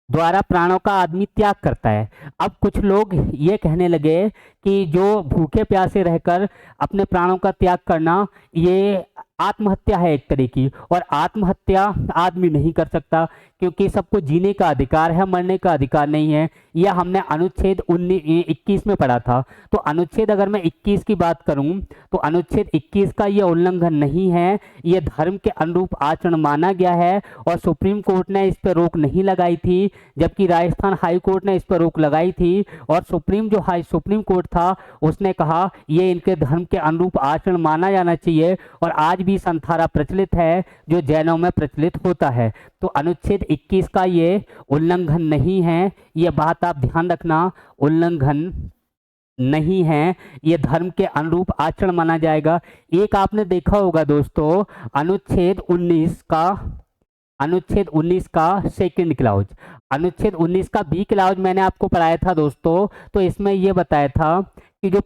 द्वारा प्राणों का आदमी त्याग करता है। अब कुछ लोग ये कहने लगे कि जो भूखे प्यासे रहकर अपने प्राणों का त्याग करना ये आत्महत्या है एक तरह की, और आत्महत्या आदमी नहीं कर सकता क्योंकि सबको जीने का अधिकार है, मरने का अधिकार नहीं है। यह हमने अनुच्छेद 21 में पढ़ा था। तो अनुच्छेद अगर मैं 21 की बात करूं तो अनुच्छेद 21 का यह उल्लंघन नहीं है, यह धर्म के अनुरूप आचरण माना गया है, और सुप्रीम कोर्ट ने इस पर रोक नहीं लगाई थी, जबकि राजस्थान हाई कोर्ट ने इस पर रोक लगाई थी, और सुप्रीम कोर्ट था उसने कहा ये इनके धर्म के अनुरूप आचरण माना जाना चाहिए, और आज भी संथारा प्रचलित है जो जैनों में प्रचलित होता है। तो अनुच्छेद 21 का ये उल्लंघन नहीं है, ये बात आप ध्यान रखना, उल्लंघन नहीं है, ये धर्म के अनुरूप आचरण माना जाएगा। एक आपने देखा होगा दोस्तों अनुच्छेद 19 का सेकंड क्लाउज, अनुच्छेद 19 का बी क्लाउज मैंने आपको पढ़ाया था दोस्तों। तो इसमें यह बताया था कि जो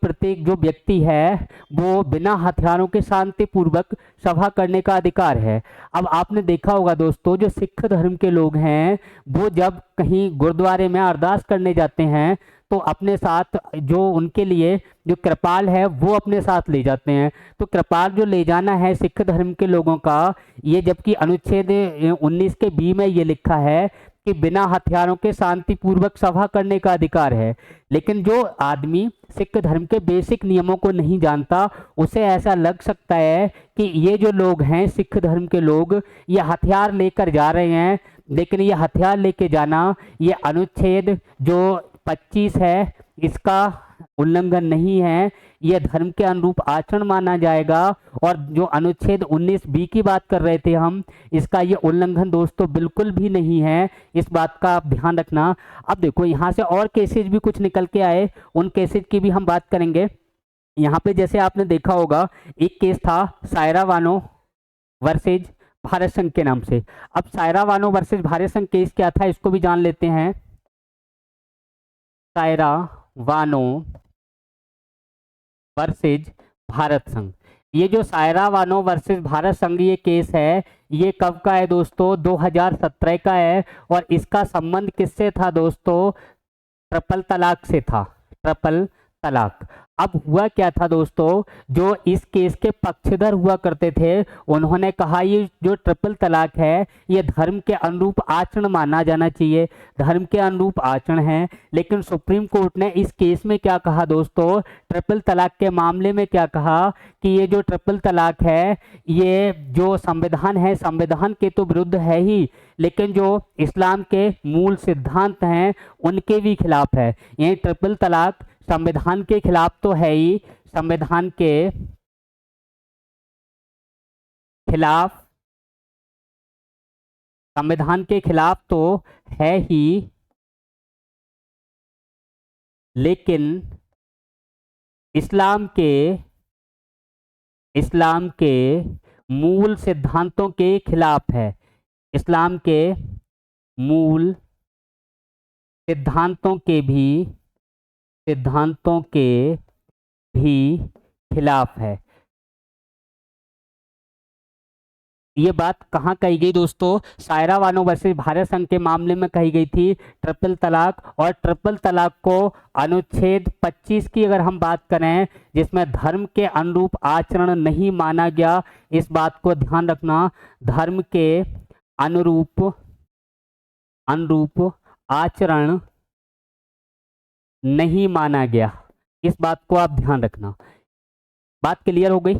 व्यक्ति है वो बिना हथियारों के शांतिपूर्वक सभा करने का अधिकार है। अब आपने देखा होगा दोस्तों जो सिख धर्म के लोग हैं वो जब कहीं गुरुद्वारे में अरदास करने जाते हैं तो अपने साथ जो उनके लिए जो कृपाल है वो अपने साथ ले जाते हैं। तो कृपाल जो ले जाना है सिख धर्म के लोगों का, ये जबकि अनुच्छेद 19 के बी में ये लिखा है कि बिना हथियारों के शांतिपूर्वक सभा करने का अधिकार है। लेकिन जो आदमी सिख धर्म के बेसिक नियमों को नहीं जानता उसे ऐसा लग सकता है कि ये जो लोग हैं सिख धर्म के लोग ये हथियार लेकर जा रहे हैं, लेकिन ये हथियार लेके जाना ये अनुच्छेद जो 25 है इसका उल्लंघन नहीं है, यह धर्म के अनुरूप आचरण माना जाएगा। और जो अनुच्छेद 19 बी की बात कर रहे थे हम, इसका ये उल्लंघन दोस्तों बिल्कुल भी नहीं है, इस बात का आप ध्यान रखना। अब देखो यहाँ से और केसेज भी कुछ निकल के आए, उन केसेज की भी हम बात करेंगे। यहाँ पे जैसे आपने देखा होगा एक केस था सायरा बानो वर्सेज भारत संघ के नाम से। अब सायरा बानो वर्सेज भारत संघ केस क्या था इसको भी जान लेते हैं। सायरा बानो वर्सेज भारत संघ, ये जो सायरा बानो वर्सेज भारत संघ ये केस है ये कब का है दोस्तों, 2017 का है। और इसका संबंध किससे था दोस्तों, ट्रिपल तलाक से था, ट्रिपल तलाक। अब हुआ क्या था दोस्तों, जो इस केस के पक्षधर हुआ करते थे उन्होंने कहा ये जो ट्रिपल तलाक है ये धर्म के अनुरूप आचरण माना जाना चाहिए, धर्म के अनुरूप आचरण है। लेकिन सुप्रीम कोर्ट ने इस केस में क्या कहा दोस्तों, ट्रिपल तलाक के मामले में क्या कहा कि ये जो ट्रिपल तलाक है ये जो संविधान है संविधान के तो विरुद्ध है ही, लेकिन जो इस्लाम के मूल सिद्धांत हैं उनके भी खिलाफ है। ये ट्रिपल तलाक संविधान के खिलाफ तो है ही, संविधान के खिलाफ तो है ही, लेकिन इस्लाम के मूल सिद्धांतों के खिलाफ है, इस्लाम के मूल सिद्धांतों के भी खिलाफ है। ये बात कहाँ कही गई दोस्तों, सायरा बानो वर्सेस भारत संघ के मामले में कही गई थी ट्रिपल तलाक। और ट्रिपल तलाक को अनुच्छेद 25 की अगर हम बात करें जिसमें धर्म के अनुरूप आचरण नहीं माना गया, इस बात को ध्यान रखना, धर्म के अनुरूप आचरण नहीं माना गया, इस बात को आप ध्यान रखना। बात क्लियर हो गई।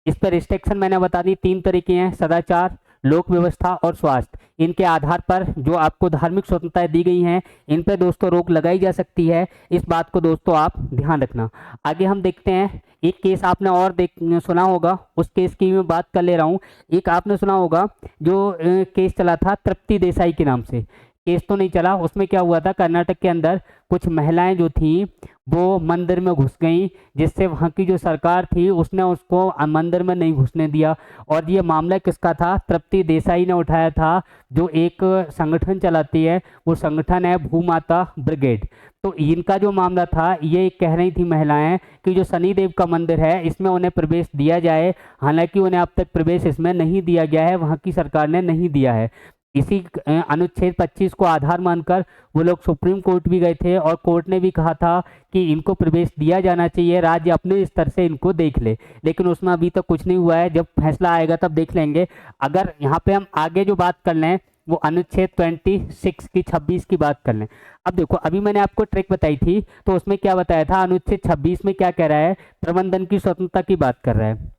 इस पर रिस्ट्रिक्शन मैंने बता दी, 3 तरीके हैं, सदाचार, लोक व्यवस्था और स्वास्थ्य, इनके आधार पर जो आपको धार्मिक स्वतंत्रताएं दी गई हैं, इन पर दोस्तों रोक लगाई जा सकती है। इस बात को दोस्तों आप ध्यान रखना। आगे हम देखते हैं, एक केस आपने और सुना होगा, उस केस की मैं बात कर ले रहा हूँ। एक आपने सुना होगा जो केस चला था तृप्ति देसाई के नाम से। केस तो नहीं चला, उसमें क्या हुआ था, कर्नाटक के अंदर कुछ महिलाएं जो थी वो मंदिर में घुस गईं, जिससे वहाँ की जो सरकार थी उसने उसको मंदिर में नहीं घुसने दिया। और ये मामला किसका था, तृप्ति देसाई ने उठाया था, जो एक संगठन चलाती है, वो संगठन है भूमाता ब्रिगेड। तो इनका जो मामला था, ये कह रही थी महिलाएं कि जो शनिदेव का मंदिर है इसमें उन्हें प्रवेश दिया जाए, हालांकि उन्हें अब तक प्रवेश इसमें नहीं दिया गया है, वहाँ की सरकार ने नहीं दिया है। इसी अनुच्छेद 25 को आधार मानकर वो लोग सुप्रीम कोर्ट भी गए थे और कोर्ट ने भी कहा था कि इनको प्रवेश दिया जाना चाहिए, राज्य अपने स्तर से इनको देख ले, लेकिन उसमें अभी तक कुछ नहीं हुआ है। जब फैसला आएगा तब देख लेंगे। अगर यहाँ पे हम आगे जो बात कर लें वो अनुच्छेद 26 की बात कर लें। अब देखो, अभी मैंने आपको ट्रिक बताई थी, तो उसमें क्या बताया था, अनुच्छेद 26 में क्या कह रहा है, प्रबंधन की स्वतंत्रता की बात कर रहा है।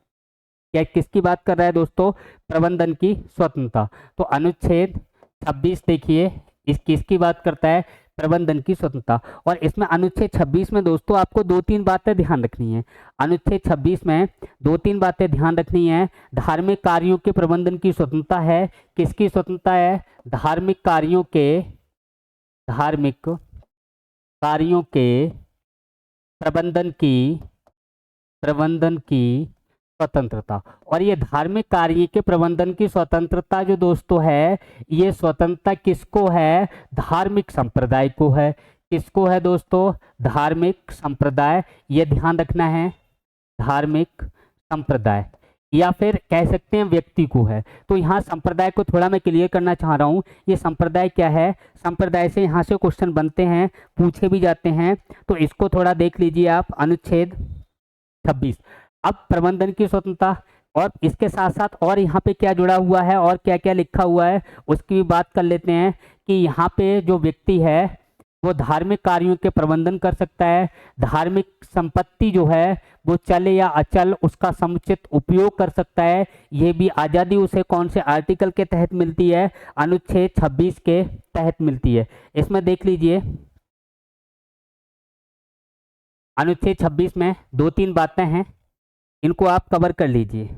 क्या किसकी बात कर रहा है दोस्तों, प्रबंधन की स्वतंत्रता। तो अनुच्छेद 26 देखिए, इस किसकी बात करता है, प्रबंधन की स्वतंत्रता। और इसमें अनुच्छेद 26 में दोस्तों आपको दो तीन बातें ध्यान रखनी है। अनुच्छेद 26 में दो तीन बातें ध्यान रखनी है। धार्मिक कार्यों के प्रबंधन की स्वतंत्रता है। किसकी स्वतंत्रता है, धार्मिक कार्यों के प्रबंधन की स्वतंत्रता। और ये धार्मिक कार्य के प्रबंधन की स्वतंत्रता जो दोस्तों है, ये स्वतंत्रता किसको है, धार्मिक संप्रदाय को है। किसको है दोस्तों, धार्मिक संप्रदाय, ये ध्यान रखना है, धार्मिक संप्रदाय, या फिर कह सकते हैं व्यक्ति को है। तो यहाँ संप्रदाय को थोड़ा मैं क्लियर करना चाह रहा हूँ, ये संप्रदाय क्या है, संप्रदाय से यहाँ से क्वेश्चन बनते हैं, पूछे भी जाते हैं, तो इसको थोड़ा देख लीजिए आप। अनुच्छेद 26, अब प्रबंधन की स्वतंत्रता, और इसके साथ साथ और यहाँ पे क्या जुड़ा हुआ है और क्या क्या लिखा हुआ है उसकी भी बात कर लेते हैं। कि यहाँ पे जो व्यक्ति है वो धार्मिक कार्यों के प्रबंधन कर सकता है, धार्मिक संपत्ति जो है वो चल या अचल उसका समुचित उपयोग कर सकता है। ये भी आज़ादी उसे कौन से आर्टिकल के तहत मिलती है, अनुच्छेद 26 के तहत मिलती है। इसमें देख लीजिए, अनुच्छेद 26 में दो तीन बातें हैं, इनको आप कवर कर लीजिए।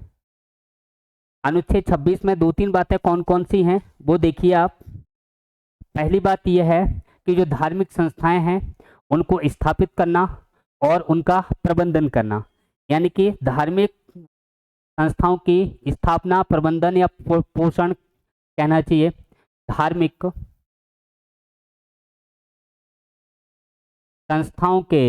अनुच्छेद 26 में दो तीन बातें कौन कौन सी हैं वो देखिए आप। पहली बात यह है कि जो धार्मिक संस्थाएं हैं उनको स्थापित करना और उनका प्रबंधन करना, यानी कि धार्मिक संस्थाओं की स्थापना, प्रबंधन या पोषण कहना चाहिए। धार्मिक संस्थाओं के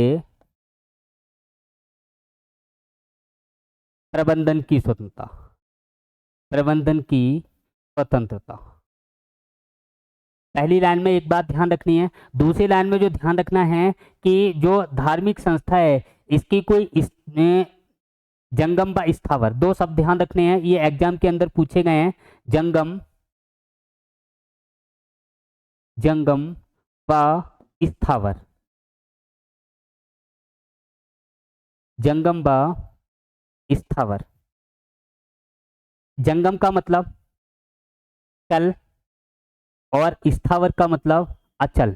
प्रबंधन की स्वतंत्रता, प्रबंधन की स्वतंत्रता। पहली लाइन में एक बात ध्यान रखनी है। दूसरी लाइन में जो ध्यान रखना है कि जो धार्मिक संस्था है इसकी कोई जंगम व स्थावर, दो शब्द ध्यान रखने हैं, ये एग्जाम के अंदर पूछे गए हैं। जंगम व स्थावर, जंगम व स्थावर। जंगम का मतलब चल और स्थावर का मतलब अचल,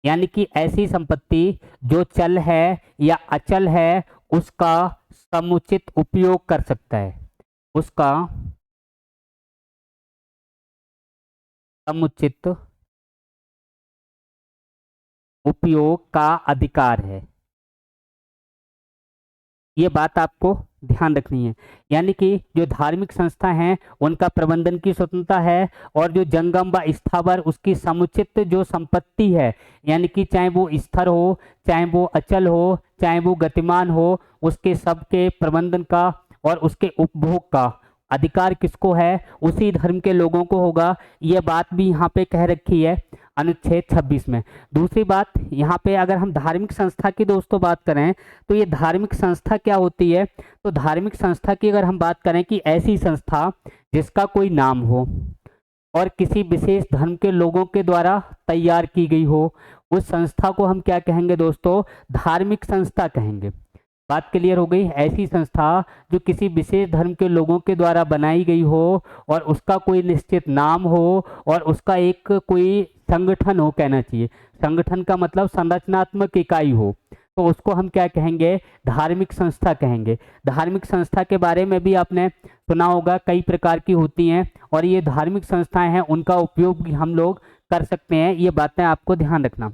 यानी कि ऐसी संपत्ति जो चल है या अचल है उसका समुचित उपयोग कर सकता है, उसका समुचित उपयोग का अधिकार है। ये बात आपको ध्यान रखनी है। यानी कि जो धार्मिक संस्था हैं उनका प्रबंधन की स्वतंत्रता है, और जो जंगम व स्थावर उसकी समुचित जो संपत्ति है, यानी कि चाहे वो स्थिर हो, चाहे वो अचल हो, चाहे वो गतिमान हो, उसके सबके प्रबंधन का और उसके उपभोग का अधिकार किसको है, उसी धर्म के लोगों को होगा। ये बात भी यहाँ पे कह रखी है अनुच्छेद 26 में। दूसरी बात, यहाँ पे अगर हम धार्मिक संस्था की दोस्तों बात करें तो ये धार्मिक संस्था क्या होती है, तो धार्मिक संस्था की अगर हम बात करें कि ऐसी संस्था जिसका कोई नाम हो और किसी विशेष धर्म के लोगों के द्वारा तैयार की गई हो, उस संस्था को हम क्या कहेंगे दोस्तों, धार्मिक संस्था कहेंगे। बात क्लियर हो गई। ऐसी संस्था जो किसी विशेष धर्म के लोगों के द्वारा बनाई गई हो और उसका कोई निश्चित नाम हो और उसका एक कोई संगठन हो, कहना चाहिए। संगठन का मतलब संरचनात्मक इकाई हो, तो उसको हम क्या कहेंगे? धार्मिक संस्था कहेंगे। धार्मिक संस्था के बारे में भी आपने सुना होगा, कई प्रकार की होती हैं और ये धार्मिक संस्थाएं हैं, उनका उपयोग भी हम लोग कर सकते हैं। ये बातें आपको ध्यान रखना।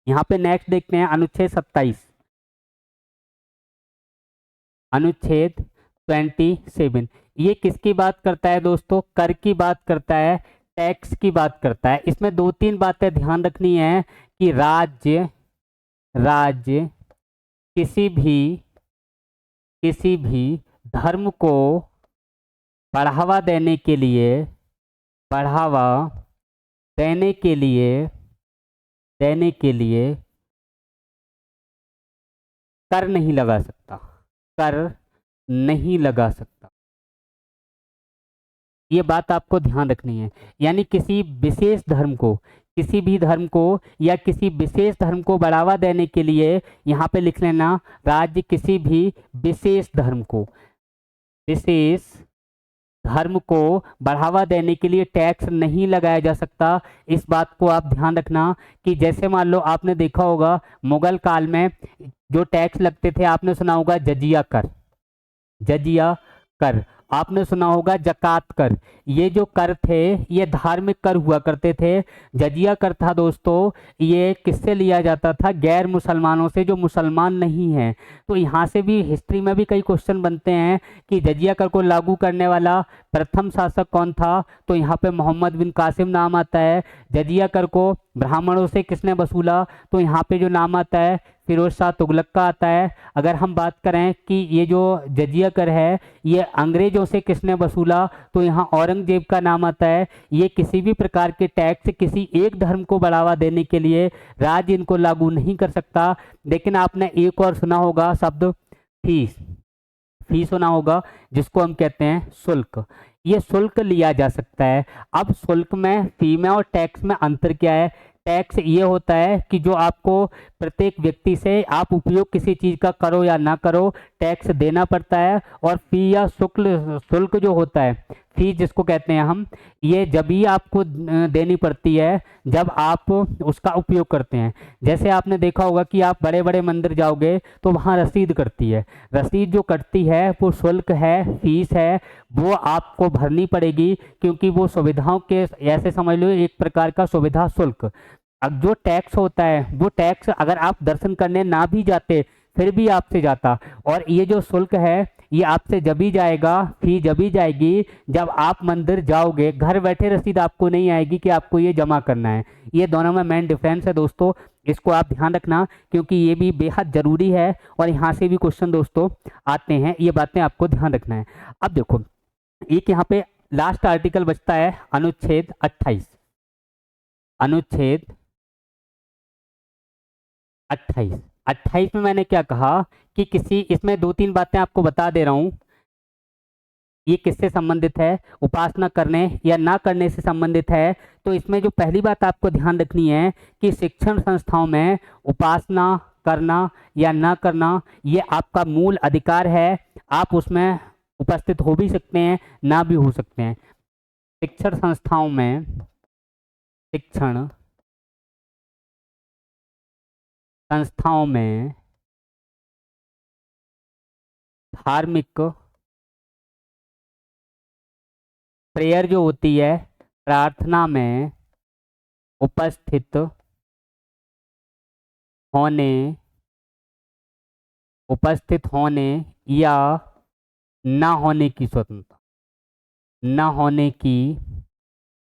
यहाँ पे नेक्स्ट देखते हैं अनुच्छेद 27। अनुच्छेद 27 ये किसकी बात करता है दोस्तों? कर की बात करता है, टैक्स की बात करता है। इसमें दो तीन बातें ध्यान रखनी है कि राज्य किसी भी धर्म को बढ़ावा देने के लिए कर नहीं लगा सकता। कर नहीं लगा सकता, ये बात आपको ध्यान रखनी है। यानी किसी विशेष धर्म को, किसी भी धर्म को या किसी विशेष धर्म को बढ़ावा देने के लिए, यहाँ पे लिख लेना, राज्य किसी भी विशेष धर्म को बढ़ावा देने के लिए टैक्स नहीं लगाया जा सकता। इस बात को आप ध्यान रखना कि जैसे मान लो आपने देखा होगा मुगल काल में जो टैक्स लगते थे, आपने सुना होगा जजिया कर, आपने सुना होगा जकात कर। ये जो कर थे ये धार्मिक कर हुआ करते थे। जजिया कर था दोस्तों, ये किससे लिया जाता था? गैर मुसलमानों से, जो मुसलमान नहीं हैं। तो यहाँ से भी हिस्ट्री में भी कई क्वेश्चन बनते हैं कि जजिया कर को लागू करने वाला प्रथम शासक कौन था? तो यहाँ पे मोहम्मद बिन कासिम नाम आता है। जजिया कर को ब्राह्मणों से किसने वसूला? तो यहाँ पे जो नाम आता है फिरोज शाह तुगलक का आता है। अगर हम बात करें कि ये जो जजिया कर है ये अंग्रेजों से किसने वसूला? तो यहाँ औरंगजेब का नाम आता है। ये किसी भी प्रकार के टैक्स किसी एक धर्म को बढ़ावा देने के लिए राज्य इनको लागू नहीं कर सकता। लेकिन आपने एक और सुना होगा शब्द फीस सुना होगा, जिसको हम कहते हैं शुल्क। ये शुल्क लिया जा सकता है। अब शुल्क में, फी में और टैक्स में अंतर क्या है? टैक्स ये होता है कि जो आपको प्रत्येक व्यक्ति से आप उपयोग किसी चीज़ का करो या ना करो, टैक्स देना पड़ता है। और फी या शुल्क जो होता है, फीस जिसको कहते हैं हम, ये जब ही आपको देनी पड़ती है जब आप उसका उपयोग करते हैं। जैसे आपने देखा होगा कि आप बड़े बड़े मंदिर जाओगे तो वहाँ रसीद कटती है। रसीद जो कटती है वो शुल्क है, फीस है, वो आपको भरनी पड़ेगी, क्योंकि वो सुविधाओं के, ऐसे समझ लो एक प्रकार का सुविधा शुल्क। अब जो टैक्स होता है वो टैक्स अगर आप दर्शन करने ना भी जाते फिर भी आपसे जाता। और ये जो शुल्क है ये आपसे जब ही जाएगा, फी जब ही जाएगी जब आप मंदिर जाओगे। घर बैठे रसीद आपको नहीं आएगी कि आपको ये जमा करना है। ये दोनों में मेन डिफरेंस है दोस्तों, इसको आप ध्यान रखना, क्योंकि ये भी बेहद ज़रूरी है और यहाँ से भी क्वेश्चन दोस्तों आते हैं। ये बातें आपको ध्यान रखना है। अब देखो एक यहाँ पे लास्ट आर्टिकल बचता है अनुच्छेद 28। अनुच्छेद 28 में मैंने क्या कहा कि किसी, इसमें दो तीन बातें आपको बता दे रहा हूं। ये किससे संबंधित है? उपासना करने या ना करने से संबंधित है। तो इसमें जो पहली बात आपको ध्यान रखनी है कि शिक्षण संस्थाओं में उपासना करना या ना करना ये आपका मूल अधिकार है। आप उसमें उपस्थित हो भी सकते हैं, ना भी हो सकते हैं। शिक्षण संस्थाओं में, शिक्षण संस्थाओं में धार्मिक प्रेयर जो होती है, प्रार्थना में उपस्थित होने या ना होने की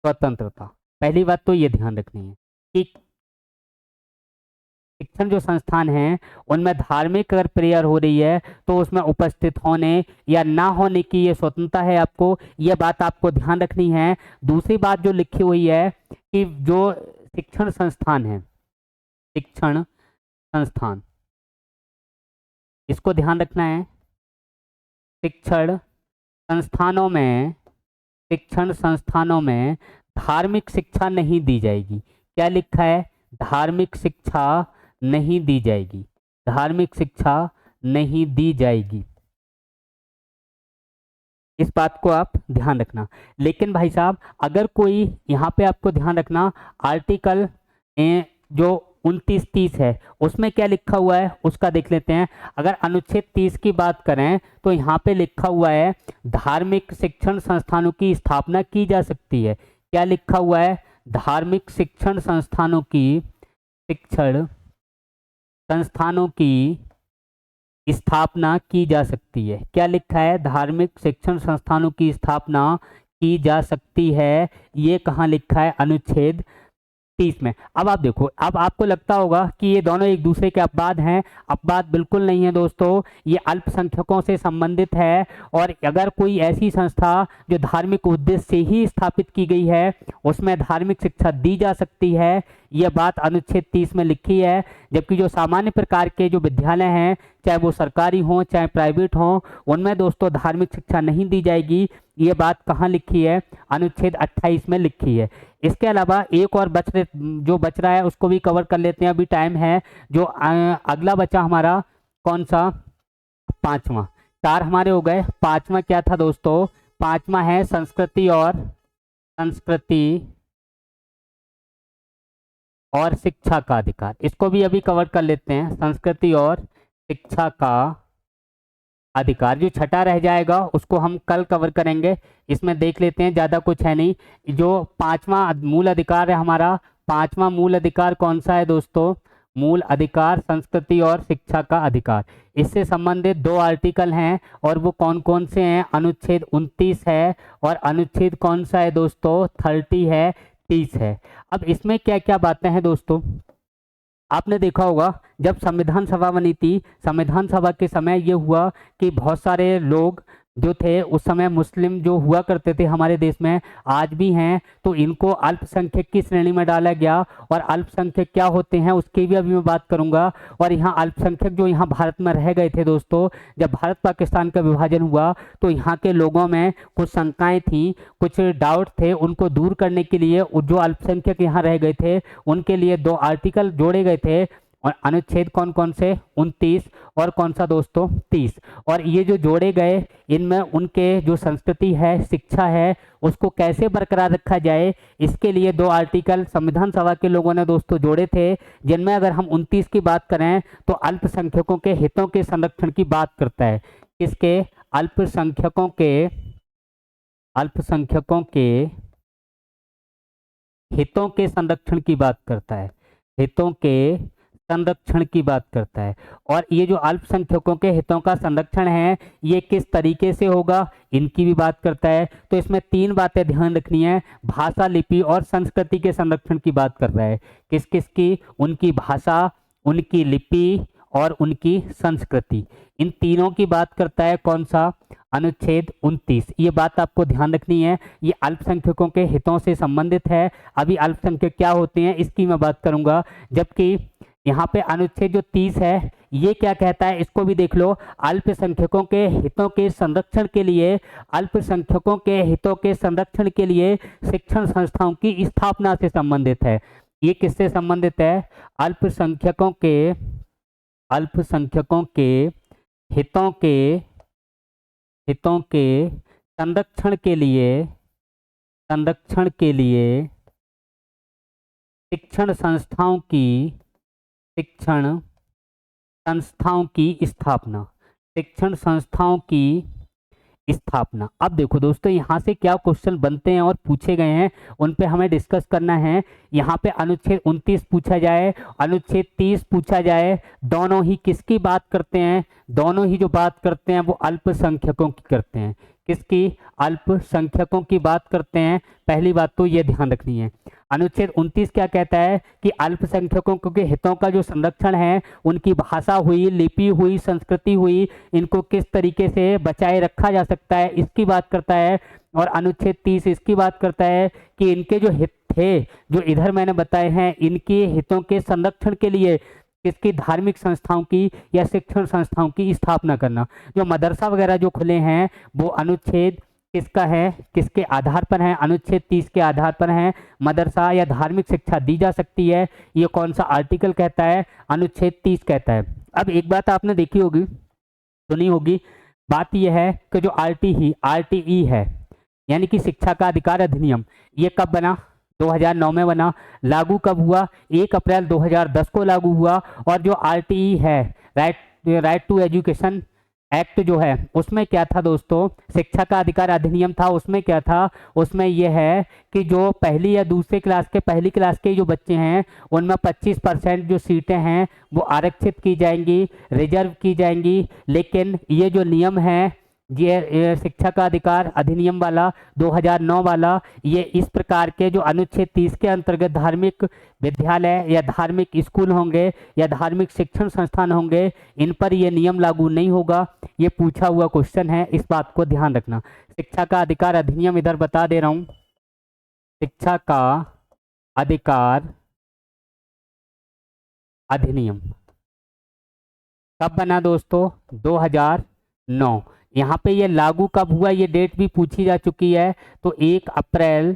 स्वतंत्रता। पहली बात तो ये ध्यान रखनी है कि शिक्षण जो संस्थान हैं उनमें धार्मिक अगर प्रेयर हो रही है तो उसमें उपस्थित होने या ना होने की ये स्वतंत्रता है आपको। ये बात आपको ध्यान रखनी है। दूसरी बात जो लिखी हुई है कि जो शिक्षण संस्थान है, शिक्षण संस्थान, इसको ध्यान रखना है। शिक्षण संस्थानों में धार्मिक शिक्षा नहीं दी जाएगी। क्या लिखा है? धार्मिक शिक्षा नहीं दी जाएगी। धार्मिक शिक्षा नहीं दी जाएगी। इस बात को आप ध्यान रखना। लेकिन भाई साहब अगर कोई यहाँ पे आपको ध्यान रखना, आर्टिकल जो 29-30 है उसमें क्या लिखा हुआ है उसका देख लेते हैं। अगर अनुच्छेद 30 की बात करें तो यहाँ पे लिखा हुआ है धार्मिक शिक्षण संस्थानों की स्थापना की जा सकती है। क्या लिखा हुआ है? धार्मिक शिक्षण संस्थानों की स्थापना की जा सकती है। क्या लिखा है? धार्मिक शिक्षण संस्थानों की स्थापना की जा सकती है। ये कहाँ लिखा है? अनुच्छेद 30 में। अब आप देखो, अब आपको लगता होगा कि ये दोनों एक दूसरे के अपवाद हैं। अपवाद बिल्कुल नहीं है दोस्तों, ये अल्पसंख्यकों से संबंधित है। और अगर कोई ऐसी संस्था जो धार्मिक उद्देश्य से ही स्थापित की गई है उसमें धार्मिक शिक्षा दी जा सकती है, यह बात अनुच्छेद 30 में लिखी है। जबकि जो सामान्य प्रकार के जो विद्यालय हैं, चाहे वो सरकारी हों चाहे प्राइवेट हों, उनमें दोस्तों धार्मिक शिक्षा नहीं दी जाएगी। ये बात कहाँ लिखी है? अनुच्छेद 28 में लिखी है। इसके अलावा एक और बच रहा है उसको भी कवर कर लेते हैं, अभी टाइम है। जो अगला बचा हमारा कौन सा? पांचवा। 4 हमारे हो गए, पांचवा क्या था दोस्तों? पांचवा है संस्कृति और शिक्षा का अधिकार। इसको भी अभी कवर कर लेते हैं, संस्कृति और शिक्षा का अधिकार। जो छठा रह जाएगा उसको हम कल कवर करेंगे। इसमें देख लेते हैं, ज़्यादा कुछ है नहीं। जो पांचवा मूल अधिकार है हमारा, पांचवा मूल अधिकार कौन सा है दोस्तों? मूल अधिकार संस्कृति और शिक्षा का अधिकार। इससे संबंधित 2 आर्टिकल हैं और वो कौन कौन से हैं? अनुच्छेद 29 है और अनुच्छेद कौन सा है दोस्तों? 30 है, 30 है। अब इसमें क्या क्या बातें हैं दोस्तों? आपने देखा होगा जब संविधान सभा बनी थी, संविधान सभा के समय ये हुआ कि बहुत सारे लोग जो थे उस समय मुस्लिम जो हुआ करते थे हमारे देश में, आज भी हैं, तो इनको अल्पसंख्यक की श्रेणी में डाला गया। और अल्पसंख्यक क्या होते हैं उसकी भी अभी मैं बात करूंगा। और यहाँ अल्पसंख्यक जो यहाँ भारत में रह गए थे दोस्तों, जब भारत पाकिस्तान का विभाजन हुआ तो यहाँ के लोगों में कुछ शंकाएं थी, कुछ डाउट थे, उनको दूर करने के लिए जो अल्पसंख्यक यहाँ रह गए थे उनके लिए 2 आर्टिकल जोड़े गए थे। और अनुच्छेद कौन कौन से? 29 और कौन सा दोस्तों? 30। और ये जो जोड़े गए इनमें उनके जो संस्कृति है, शिक्षा है, उसको कैसे बरकरार रखा जाए, इसके लिए 2 आर्टिकल संविधान सभा के लोगों ने दोस्तों जोड़े थे। जिनमें अगर हम 29 की बात करें तो अल्पसंख्यकों के हितों के संरक्षण की बात करता है। किसके? अल्पसंख्यकों के हितों के संरक्षण की बात करता है। हितों के संरक्षण की बात करता है। और ये जो अल्पसंख्यकों के हितों का संरक्षण है ये किस तरीके से होगा, इनकी भी बात करता है। तो इसमें 3 बातें ध्यान रखनी है। भाषा, लिपि और संस्कृति के संरक्षण की बात कर रहा है। किस किस की? उनकी भाषा, उनकी लिपि और उनकी संस्कृति। इन तीनों की बात करता है कौन सा? अनुच्छेद 29। ये बात आपको ध्यान रखनी है, ये अल्पसंख्यकों के हितों से संबंधित है। अभी अल्पसंख्यक क्या होते हैं इसकी मैं बात करूंगा। जबकि यहाँ पे अनुच्छेद जो 30 है ये क्या कहता है इसको भी देख लो। अल्पसंख्यकों के हितों के संरक्षण के लिए, अल्पसंख्यकों के हितों के संरक्षण के लिए शिक्षण संस्थाओं की स्थापना से संबंधित है। ये किससे संबंधित है? अल्पसंख्यकों के हितों के संरक्षण के लिए शिक्षण संस्थाओं की स्थापना। अब देखो दोस्तों यहाँ से क्या क्वेश्चन बनते हैं और पूछे गए हैं उन पे हमें डिस्कस करना है। यहाँ पे अनुच्छेद 29 पूछा जाए, अनुच्छेद 30 पूछा जाए, दोनों ही किसकी बात करते हैं? दोनों ही जो बात करते हैं वो अल्पसंख्यकों की करते हैं। किसकी? अल्पसंख्यकों की बात करते हैं। पहली बात तो ये ध्यान रखनी है। अनुच्छेद 29 क्या कहता है कि अल्पसंख्यकों के हितों का जो संरक्षण है, उनकी भाषा हुई, लिपि हुई, संस्कृति हुई, इनको किस तरीके से बचाए रखा जा सकता है इसकी बात करता है। और अनुच्छेद 30 इसकी बात करता है कि इनके जो हित थे जो इधर मैंने बताए हैं, इनके हितों के संरक्षण के लिए किसकी? धार्मिक संस्थाओं की या शिक्षण संस्थाओं की स्थापना करना। जो मदरसा वगैरह जो खुले हैं वो अनुच्छेद किसका है, किसके आधार पर है? अनुच्छेद 30 के आधार पर है। मदरसा या धार्मिक शिक्षा दी जा सकती है, ये कौन सा आर्टिकल कहता है? अनुच्छेद 30 कहता है। अब एक बात आपने देखी होगी, सुनी होगी। बात यह है कि जो आरटीई है यानी कि शिक्षा का अधिकार अधिनियम, ये कब बना? 2009 में बना। लागू कब हुआ? 1 अप्रैल 2010 को लागू हुआ। और जो आरटीई है, राइट टू एजुकेशन एक्ट जो है, उसमें क्या था दोस्तों? शिक्षा का अधिकार अधिनियम था। उसमें क्या था? उसमें यह है कि जो पहली या दूसरे क्लास के, पहली क्लास के जो बच्चे हैं उनमें 25% जो सीटें हैं वो आरक्षित की जाएंगी, रिजर्व की जाएंगी। लेकिन ये जो नियम है, ये शिक्षा का अधिकार अधिनियम वाला 2009 वाला, ये इस प्रकार के जो अनुच्छेद 30 के अंतर्गत धार्मिक विद्यालय या धार्मिक स्कूल होंगे या धार्मिक शिक्षण संस्थान होंगे, इन पर ये नियम लागू नहीं होगा। ये पूछा हुआ क्वेश्चन है, इस बात को ध्यान रखना। शिक्षा का अधिकार अधिनियम इधर बता दे रहा हूं। शिक्षा का अधिकार अधिनियम कब बना दोस्तों? 2009। यहाँ पे ये लागू कब हुआ, ये डेट भी पूछी जा चुकी है। तो 1 अप्रैल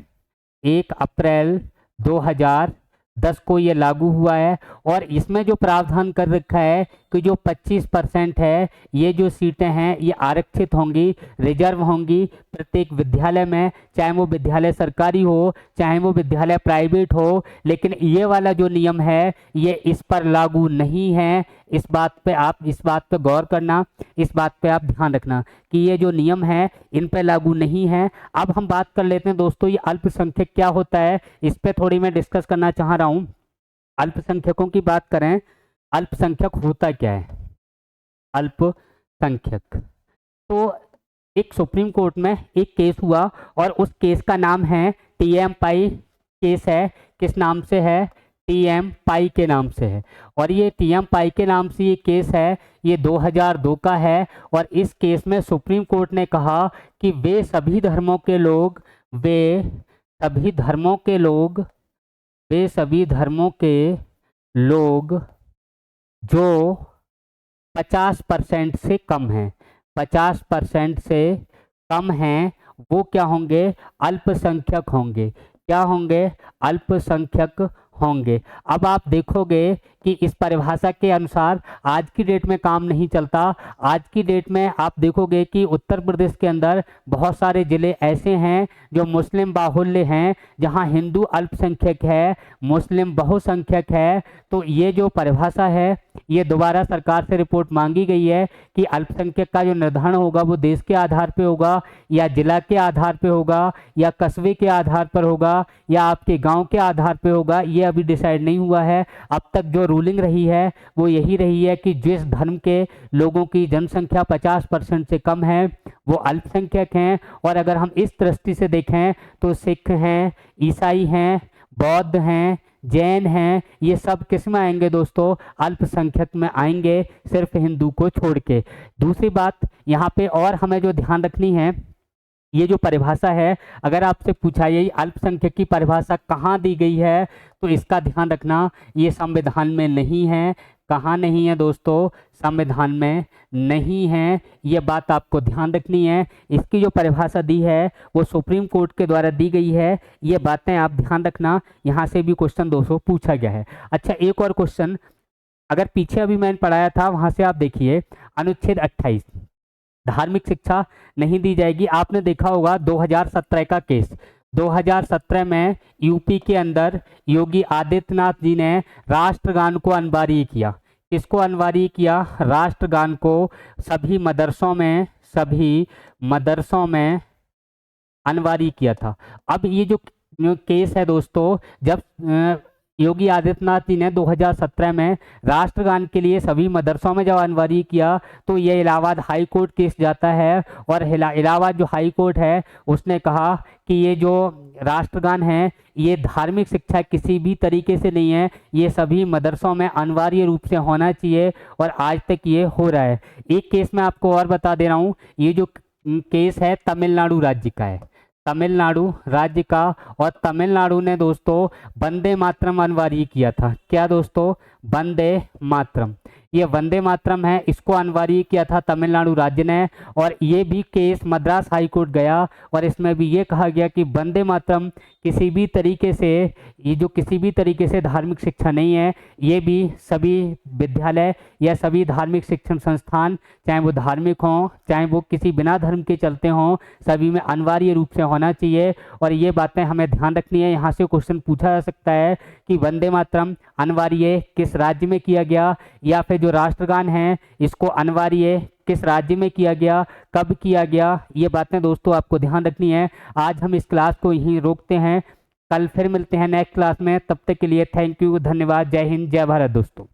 2010 को ये लागू हुआ है। और इसमें जो प्रावधान कर रखा है कि जो 25% है, ये जो सीटें हैं ये आरक्षित होंगी, रिजर्व होंगी प्रत्येक विद्यालय में, चाहे वो विद्यालय सरकारी हो चाहे वो विद्यालय प्राइवेट हो। लेकिन ये वाला जो नियम है ये इस पर लागू नहीं है। इस बात पे गौर करना, इस बात पे आप ध्यान रखना कि ये जो नियम है इन पे लागू नहीं है। अब हम बात कर लेते हैं दोस्तों, ये अल्पसंख्यक क्या होता है, इस पे थोड़ी मैं डिस्कस करना चाह रहा हूँ। अल्पसंख्यकों की बात करें, अल्पसंख्यक होता क्या है? अल्पसंख्यक तो एक सुप्रीम कोर्ट में एक केस हुआ और उस केस का नाम है टीएम पाई केस है। किस नाम से है? टीएम पाई के नाम से है। और ये टीएम पाई के नाम से ये केस है, ये 2002 का है। और इस केस में सुप्रीम कोर्ट ने कहा कि वे सभी धर्मों के लोग जो 50% से कम हैं, 50% से कम हैं, वो क्या होंगे? अल्पसंख्यक होंगे। क्या होंगे? अल्पसंख्यक होंगे। अब आप देखोगे कि इस परिभाषा के अनुसार आज की डेट में काम नहीं चलता। आज की डेट में आप देखोगे कि उत्तर प्रदेश के अंदर बहुत सारे ज़िले ऐसे हैं जो मुस्लिम बाहुल्य हैं, जहां हिंदू अल्पसंख्यक है, मुस्लिम बहुसंख्यक है। तो ये जो परिभाषा है ये दोबारा सरकार से रिपोर्ट मांगी गई है कि अल्पसंख्यक का जो निर्धारण होगा वो देश के आधार पे होगा या जिला के आधार पे होगा या कस्बे के आधार पर होगा या आपके गांव के आधार पे होगा, ये अभी डिसाइड नहीं हुआ है। अब तक जो रूलिंग रही है वो यही रही है कि जिस धर्म के लोगों की जनसंख्या 50% से कम है वो अल्पसंख्यक हैं। और अगर हम इस दृष्टि से देखें तो सिख हैं, ईसाई हैं, बौद्ध हैं, जैन हैं, ये सब किस में आएंगे दोस्तों? अल्पसंख्यक में आएंगे, सिर्फ हिंदू को छोड़ के। दूसरी बात यहाँ पे और हमें जो ध्यान रखनी है, ये जो परिभाषा है, अगर आपसे पूछा ये अल्पसंख्यक की परिभाषा कहाँ दी गई है तो इसका ध्यान रखना, ये संविधान में नहीं है। कहाँ नहीं है दोस्तों? संविधान में नहीं है। ये बात आपको ध्यान रखनी है। इसकी जो परिभाषा दी है वो सुप्रीम कोर्ट के द्वारा दी गई है। ये बातें आप ध्यान रखना। यहाँ से भी क्वेश्चन दोस्तों पूछा गया है। अच्छा, एक और क्वेश्चन अगर पीछे अभी मैंने पढ़ाया था वहाँ से आप देखिए, अनुच्छेद 28 धार्मिक शिक्षा नहीं दी जाएगी। आपने देखा होगा 2017 का केस, 2017 में यूपी के अंदर योगी आदित्यनाथ जी ने राष्ट्रगान को अनिवार्य किया। किसको अनिवार्य किया? राष्ट्रगान को सभी मदरसों में अनिवार्य किया था। अब ये जो केस है दोस्तों, जब योगी आदित्यनाथ जी ने 2017 में राष्ट्रगान के लिए सभी मदरसों में जब अनिवार्य किया तो ये इलाहाबाद हाई कोर्ट केस जाता है। और इलाहाबाद जो हाई कोर्ट है उसने कहा कि ये जो राष्ट्रगान है ये धार्मिक शिक्षा किसी भी तरीके से नहीं है, ये सभी मदरसों में अनिवार्य रूप से होना चाहिए। और आज तक ये हो रहा है। एक केस मैं आपको और बता दे रहा हूँ, ये जो केस है तमिलनाडु राज्य का है, तमिलनाडु राज्य का। और तमिलनाडु ने दोस्तों वंदे मातरम अनिवार्य किया था। क्या दोस्तों? वंदे मातरम। ये वंदे मातरम है, इसको अनिवार्य किया था तमिलनाडु राज्य ने। और ये भी केस मद्रास हाई कोर्ट गया और इसमें भी ये कहा गया कि वंदे मातरम किसी भी तरीके से, ये जो किसी भी तरीके से धार्मिक शिक्षा नहीं है, ये भी सभी विद्यालय या सभी धार्मिक शिक्षण संस्थान, चाहे वो धार्मिक हों चाहे वो किसी बिना धर्म के चलते हों, सभी में अनिवार्य रूप से होना चाहिए। और ये बातें हमें ध्यान रखनी है। यहाँ से क्वेश्चन पूछा जा सकता है कि वंदे मातरम अनिवार्य किस राज्य में किया गया, या फिर जो राष्ट्रगान है इसको अनिवार्य किस राज्य में किया गया, कब किया गया, ये बातें दोस्तों आपको ध्यान रखनी है। आज हम इस क्लास को यहीं रोकते हैं, कल फिर मिलते हैं नेक्स्ट क्लास में। तब तक के लिए थैंक यू, धन्यवाद, जय हिंद, जय भारत दोस्तों।